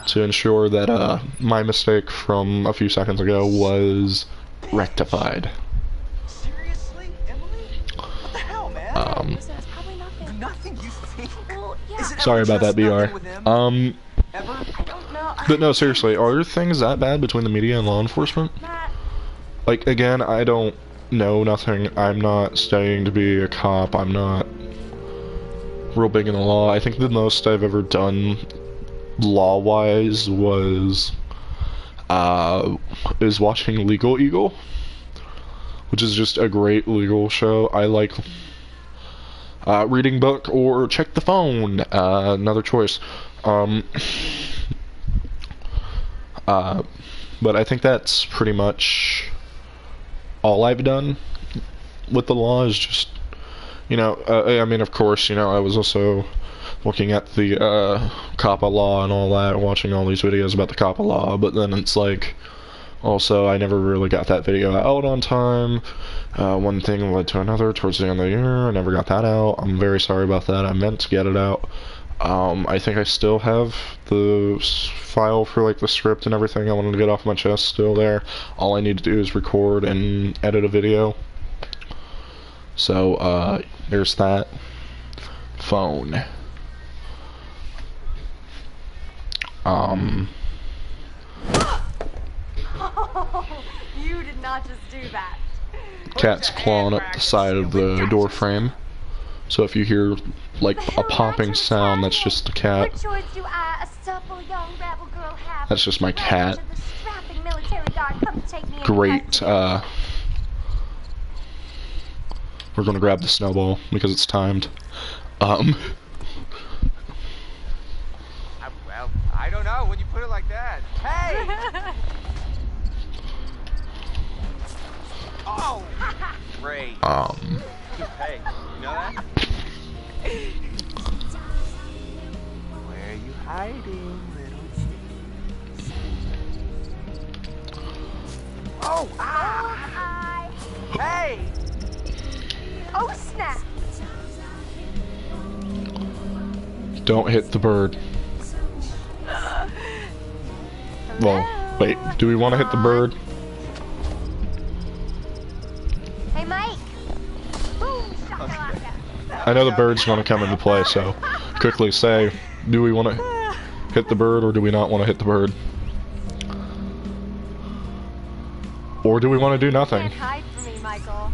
to ensure that my mistake from a few seconds ago was rectified. Seriously, Emily? What the hell, man? Listen, it's probably nothing. Nothing you think? Well, yeah. Is it Sorry ever about that, just nothing BR. with him? Ever? I don't know. But no, seriously, are things that bad between the media and law enforcement? Matt, Like, again, I don't know nothing. I'm not studying to be a cop. I'm not real big in the law. I think the most I've ever done law-wise was watching Legal Eagle, which is just a great legal show. I like reading book or check the phone, another choice. But I think that's pretty much all I've done with the law. Is just, you know, I mean, of course, you know, I was also looking at the COPPA law and all that, watching all these videos about the COPPA law, but then it's like, also, I never really got that video out on time. One thing led to another towards the end of the year. I never got that out. I'm very sorry about that. I meant to get it out. I think I still have the file for like the script and everything I wanted to get off my chest still there. All I need to do is record and edit a video. So, there's that. Phone. Oh, you did not just do that. Cat's clawing up the side of the door frame. So if you hear like a popping sound, that's just a cat. What choice do I, a supple young rebel girl, have? That's just my cat. The strapping military guard come to take me into Great, custody. we're gonna grab the snowball because it's timed. Well, I don't know when you put it like that. Hey! Oh! Great. Hey, you know that? Where are you hiding, little cheese? Oh! Ah! Hey! Oh, snap! Don't hit the bird. Well, wait, do we want to hit the bird? Hey, Mike! Boom, shakalaka! I know the bird's going to come into play, so quickly say, do we want to hit the bird or do we not want to hit the bird? Or do we want to do nothing? You can't hide from me, Michael.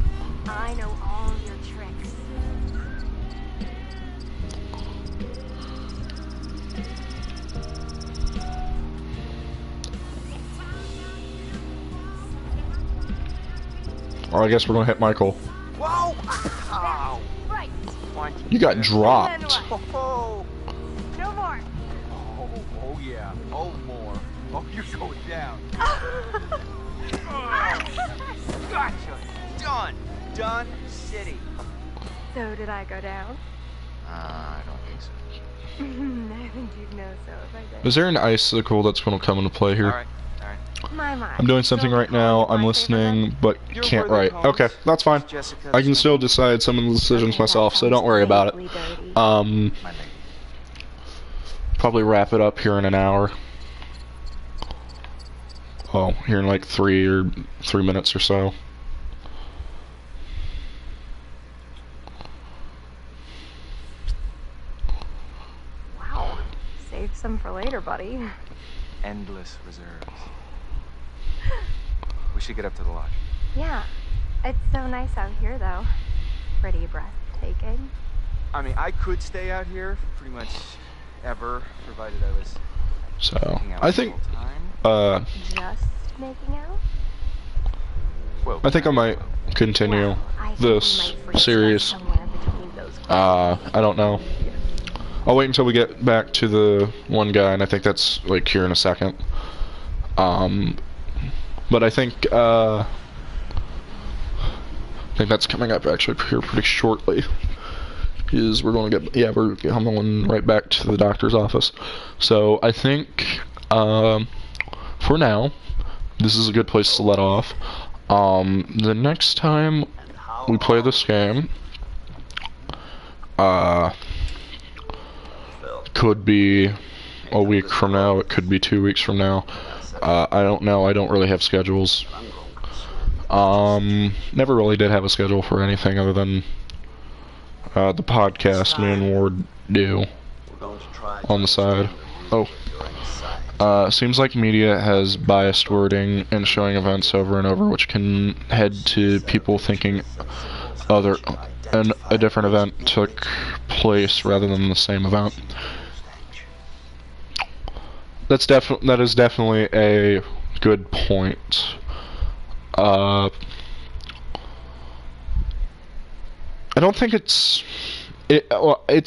I know all your tricks. Or I guess we're going to hit Michael. Whoa! Ow! Right. You got dropped. Oh, No more. oh yeah. Oh, more. Oh, you're going down. Gotcha. Done. Done city. So did I go down? I don't think so. I think you'd know so if I did. Is there an icicle that's going to come into play here? Alright. My. I'm doing something right now, I'm listening, but can't write. Okay, that's fine. I can still decide some of the decisions myself, so don't worry about it. Probably wrap it up here in an hour. Oh, here in like 3 minutes or so. Wow. Save some for later, buddy. Endless reserves. We should get up to the lodge. Yeah. It's so nice out here, though. Pretty breathtaking. I mean, I could stay out here for pretty much ever, provided I was So, making out I the think, whole time. Just making out? Whoa. I think I might continue this series. I don't know. I'll wait until we get back to the one guy, and I think that's like here in a second. But I think that's coming up actually here pretty shortly. Because we're going to get, I'm going right back to the doctor's office. So I think for now, this is a good place to let off. The next time we play this game, could be a week from now, it could be 2 weeks from now. I don't know, I don't really have schedules. Never really did have a schedule for anything other than the podcast me and Ward do on the side. Seems like media has biased wording and showing events over and over, which can head to people thinking a different event took place rather than the same event. That is definitely a good point. I don't think it's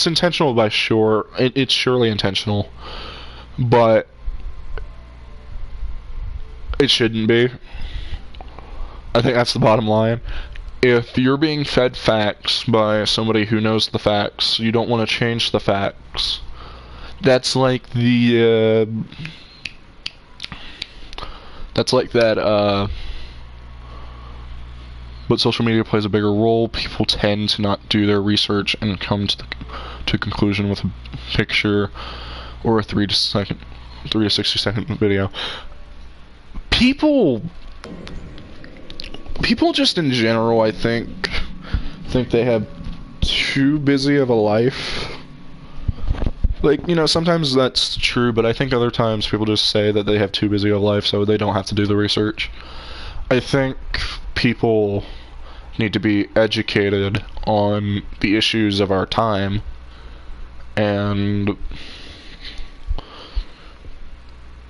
intentional by sure. It's surely intentional, but it shouldn't be. I think that's the bottom line. If you're being fed facts by somebody who knows the facts, you don't want to change the facts. That's like the but social media plays a bigger role. People tend to not do their research and come to conclusion with a picture or a 3 to 60 second video. People just in general, I think they have too busy of a life. Like, you know, sometimes that's true, but I think other times people just say that they have too busy of a life so they don't have to do the research. I think people need to be educated on the issues of our time and,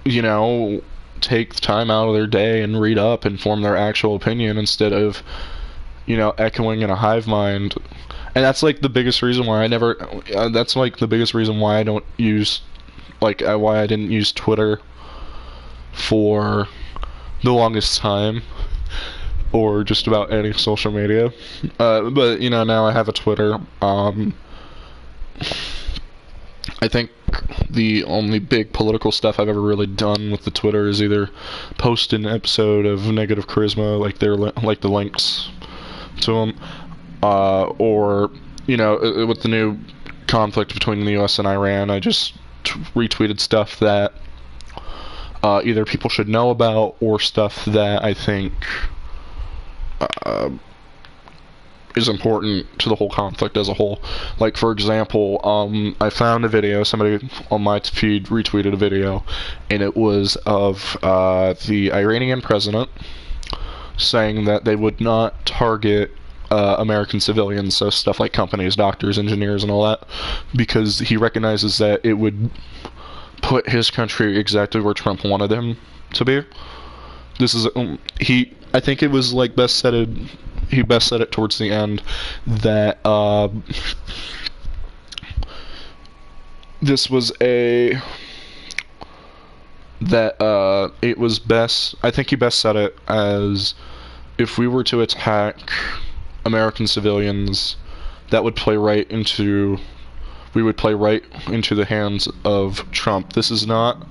you know, take time out of their day and read up and form their actual opinion instead of, you know, echoing in a hive mind. And that's like the biggest reason why I never, that's like the biggest reason why I don't use, like, why I didn't use Twitter for the longest time, or just about any social media. But, you know, now I have a Twitter. I think the only big political stuff I've ever really done with the Twitter is either post an episode of Negative Charisma, like the links to them, or, you know, with the new conflict between the U.S. and Iran, I just retweeted stuff that either people should know about or stuff that I think is important to the whole conflict as a whole. Like, for example, I found a video, somebody on my feed retweeted a video, and it was of the Iranian president saying that they would not target American civilians, so stuff like companies, doctors, engineers, and all that, because he recognizes that it would put his country exactly where Trump wanted him to be. This is I think it was like he best said it towards the end that this was it was best, I think he best said it as, if we were to attack American civilians, that would play right into the hands of Trump. This is not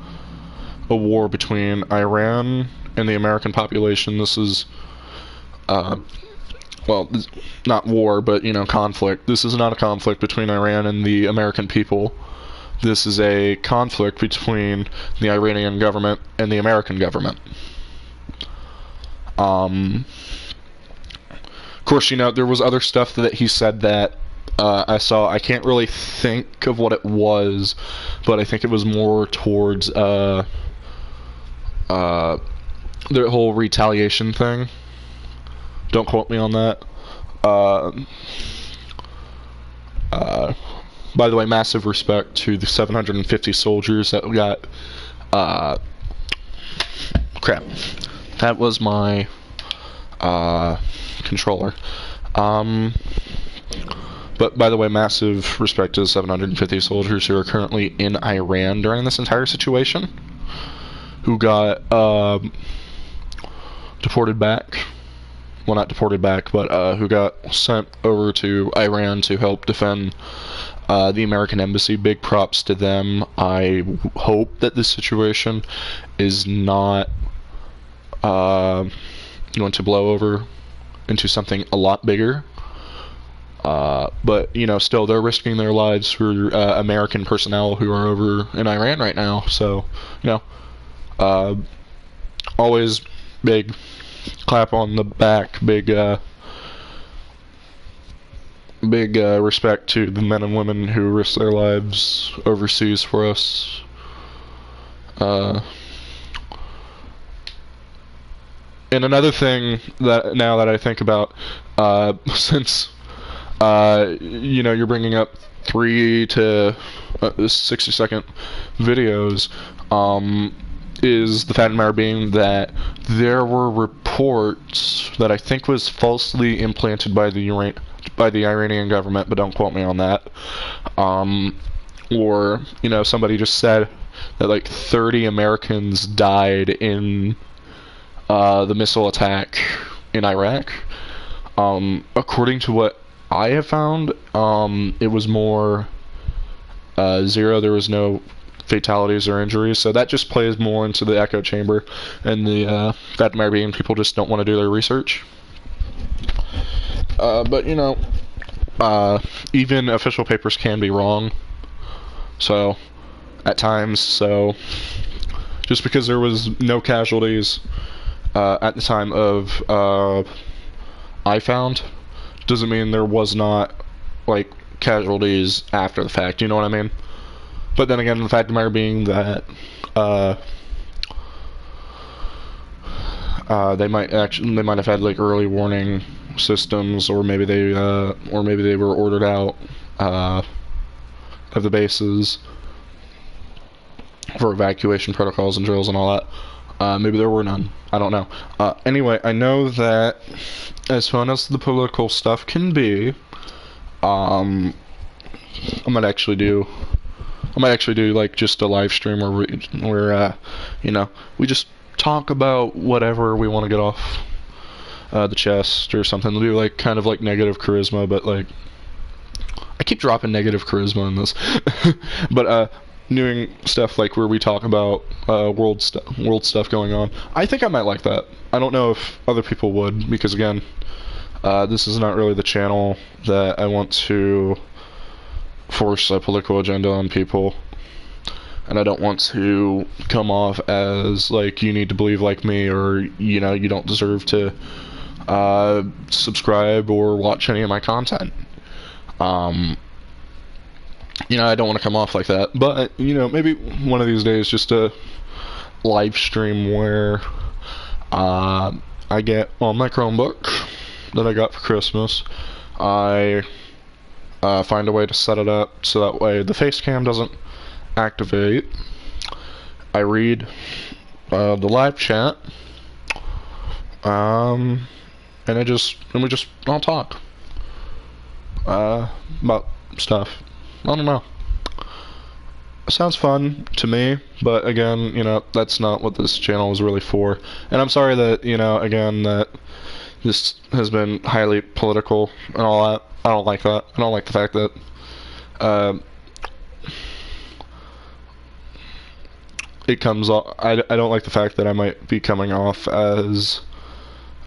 a war between Iran and the American population. This is well, not war, but, you know, conflict. This is not a conflict between Iran and the American people. This is a conflict between the Iranian government and the American government. Of course, you know, there was other stuff that he said that I saw. I can't really think of what it was, but I think it was more towards the whole retaliation thing. Don't quote me on that. By the way, massive respect to the 750 soldiers that got, crap. That was my, controller. But by the way, massive respect to the 750 soldiers who are currently in Iran during this entire situation, who got, deported back. Well, not deported back, but who got sent over to Iran to help defend the American embassy. Big props to them. I hope that this situation is not going to blow over into something a lot bigger. But, you know, still, they're risking their lives for American personnel who are over in Iran right now. So, you know, always big clap on the back, big respect to the men and women who risk their lives overseas for us. And another thing that now that I think about, since you know, you're bringing up 3 to 60-second videos, is the fact of the matter being that there were reports that I think was falsely implanted by the Iranian government, but don't quote me on that. Or, you know, somebody just said that like 30 Americans died in the missile attack in Iraq. According to what I have found, it was more 0. There was no fatalities or injuries, so that just plays more into the echo chamber and the fact of being people just don't want to do their research. But, you know, even official papers can be wrong. So, at times, so just because there was no casualties at the time of I found doesn't mean there was not like casualties after the fact. You know what I mean? But then again, the fact of the matter being that they might have had like early warning systems, or maybe they were ordered out of the bases for evacuation protocols and drills and all that. Maybe there were none. I don't know. Anyway, I know that as fun as the political stuff can be, I might actually do like just a live stream where you know, we just talk about whatever we want to get off the chest or something. We'll do like kind of like negative charisma, but like I keep dropping negative charisma in this. But doing stuff like where we talk about world stuff going on. I think I might like that. I don't know if other people would, because again, this is not really the channel that I want to force a political agenda on people, and I don't want to come off as like you need to believe like me, or you know, you don't deserve to subscribe or watch any of my content. You know, I don't want to come off like that, but you know, maybe one of these days just a live stream where I get on my Chromebook that I got for Christmas, I find a way to set it up so that way the face cam doesn't activate. I read the live chat, and we just all talk about stuff. I don't know. It sounds fun to me, but again, you know, that's not what this channel was really for. And I'm sorry that, you know, again, that this has been highly political and all that. I don't like that. I don't like the fact that it comes off. I don't like the fact that I might be coming off as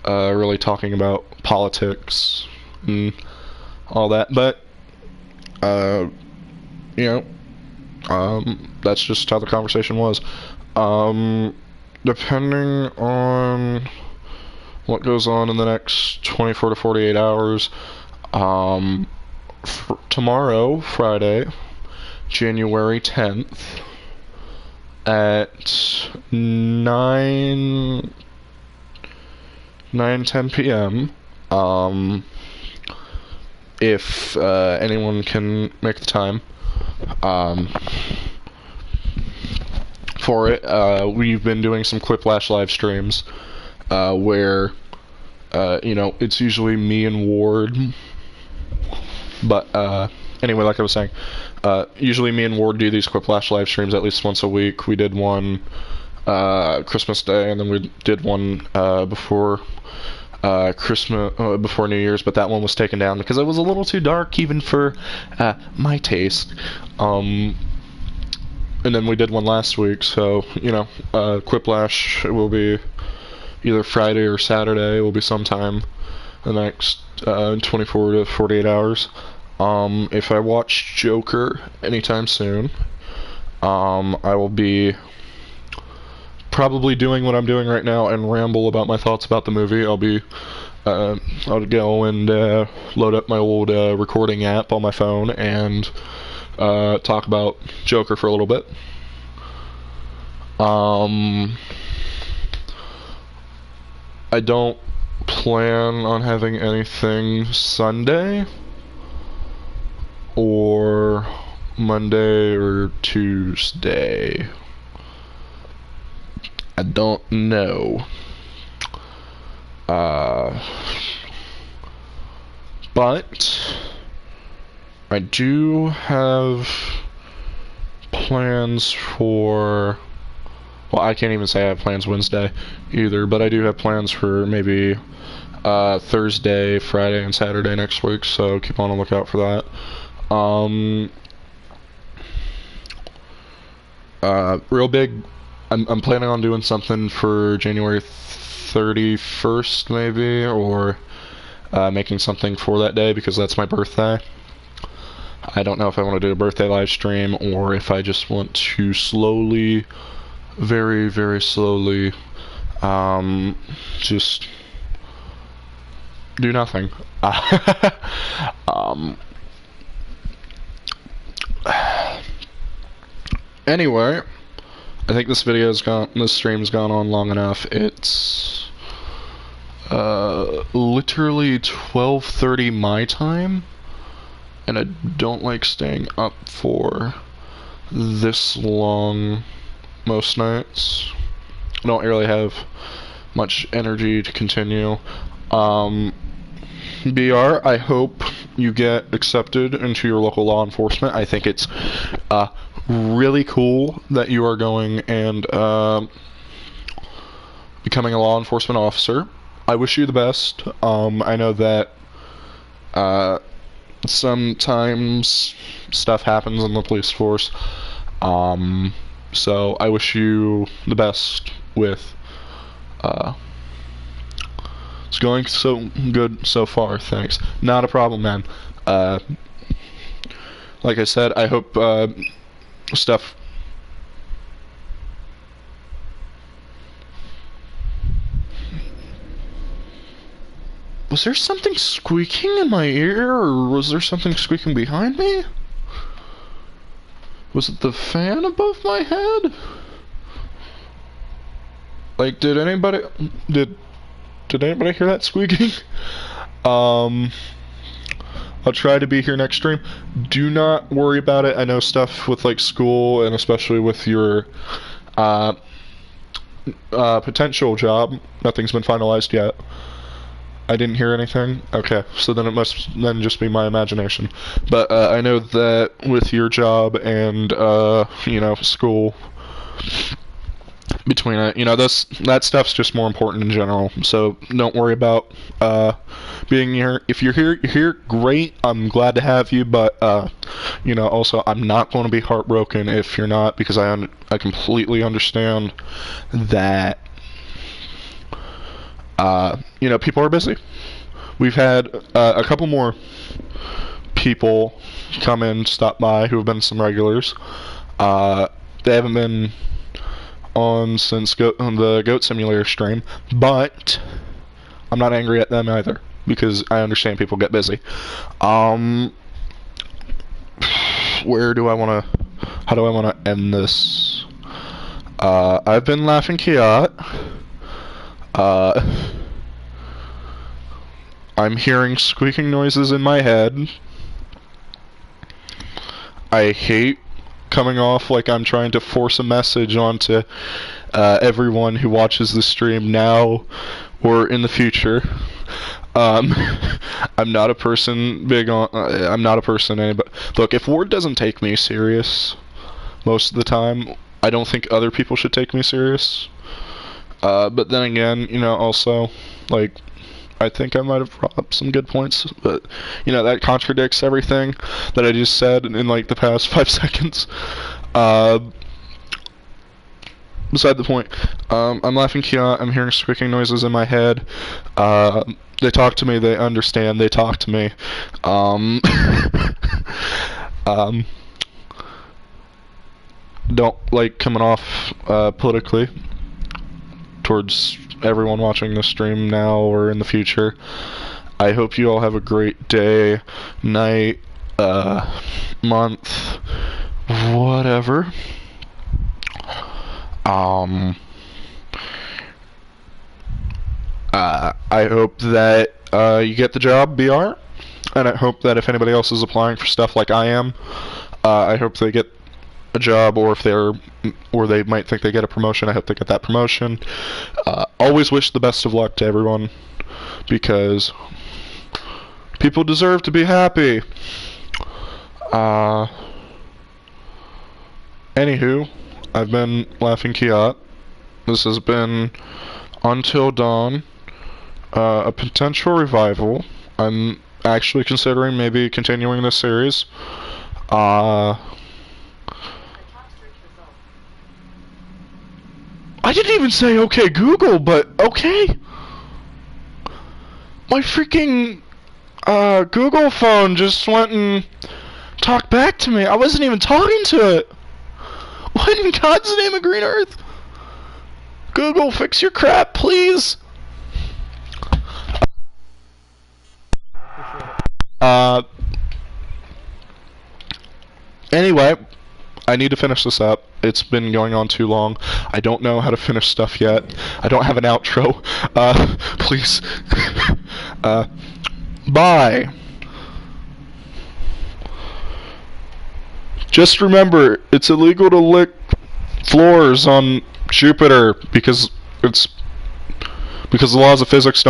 really talking about politics and all that. But you know, that's just how the conversation was. Depending on what goes on in the next 24 to 48 hours, tomorrow, Friday, January 10th, at 9:10 p.m., if anyone can make the time for it, we've been doing some Quiplash live streams where you know, it's usually me and Ward, but anyway, like I was saying, usually me and Ward do these Quiplash live streams at least once a week. We did one Christmas Day, and then we did one before before New Year's, but that one was taken down because it was a little too dark even for my taste. And then we did one last week, so you know, Quiplash will be either Friday or Saturday. It will be sometime in the next 24 to 48 hours. If I watch Joker anytime soon, I will be probably doing what I'm doing right now and ramble about my thoughts about the movie. I'll go and load up my old recording app on my phone and talk about Joker for a little bit. I don't plan on having anything Sunday or Monday or Tuesday. I don't know. But I do have plans for, well, I can't even say I have plans Wednesday either, but I do have plans for maybe Thursday, Friday, and Saturday next week, so keep on the lookout for that. Real big, I'm planning on doing something for January 31st maybe, or making something for that day because that's my birthday. I don't know if I want to do a birthday live stream or if I just want to slowly, very, very slowly, just do nothing. Anyway, I think this stream's gone on long enough. It's literally 12:30 my time, and I don't like staying up for this long most nights. I don't really have much energy to continue. BR, I hope you get accepted into your local law enforcement. I think it's really cool that you are going and becoming a law enforcement officer. I wish you the best. I know that sometimes stuff happens in the police force, so I wish you the best with it's going so good so far. Thanks. Not a problem, man. Like I said, I hope stuff. Was there something squeaking in my ear, or was there something squeaking behind me? Was it the fan above my head? Like, did anybody hear that squeaking? I'll try to be here next stream. Do not worry about it. I know stuff with like school and especially with your potential job. Nothing's been finalized yet. I didn't hear anything? Okay, so then it must then just be my imagination. But I know that with your job and, you know, school, between it, you know, that stuff's just more important in general. So don't worry about being here. If you're here, you're here. Great. I'm glad to have you. But you know, also I'm not going to be heartbroken if you're not, because I completely understand that you know, people are busy. We've had a couple more people come in, stop by, who have been some regulars. They haven't been on since the Goat Simulator stream, but I'm not angry at them either, because I understand people get busy. How do I want to end this? I've been laughing Kiat. I'm hearing squeaking noises in my head. I hate coming off like I'm trying to force a message onto everyone who watches the stream now or in the future. I'm not a person anybody. Look, if Ward doesn't take me serious most of the time, I don't think other people should take me serious. But then again, you know, also, like, I think I might have brought up some good points, but, you know, that contradicts everything that I just said in like, the past 5 seconds. Beside the point, I'm laughing Kia, I'm hearing squeaking noises in my head. They talk to me, they understand, they talk to me. Don't like coming off politically towards everyone watching the stream now or in the future. I hope you all have a great day, night, month, whatever. I hope that you get the job, BR, and I hope that if anybody else is applying for stuff like I am, I hope they get a job, or if they might think they get a promotion, I hope they get that promotion. Always wish the best of luck to everyone, because people deserve to be happy. Anywho, I've been laughing Kiat. This has been Until Dawn, a potential revival. I'm actually considering maybe continuing this series. I didn't even say okay Google, but okay. My freaking Google phone just went and talked back to me. I wasn't even talking to it. What in God's name of Green Earth? Google, fix your crap, please. Anyway, I need to finish this up. It's been going on too long. I don't know how to finish stuff yet. I don't have an outro. Please. Bye. Just remember, it's illegal to lick floors on Jupiter because the laws of physics don't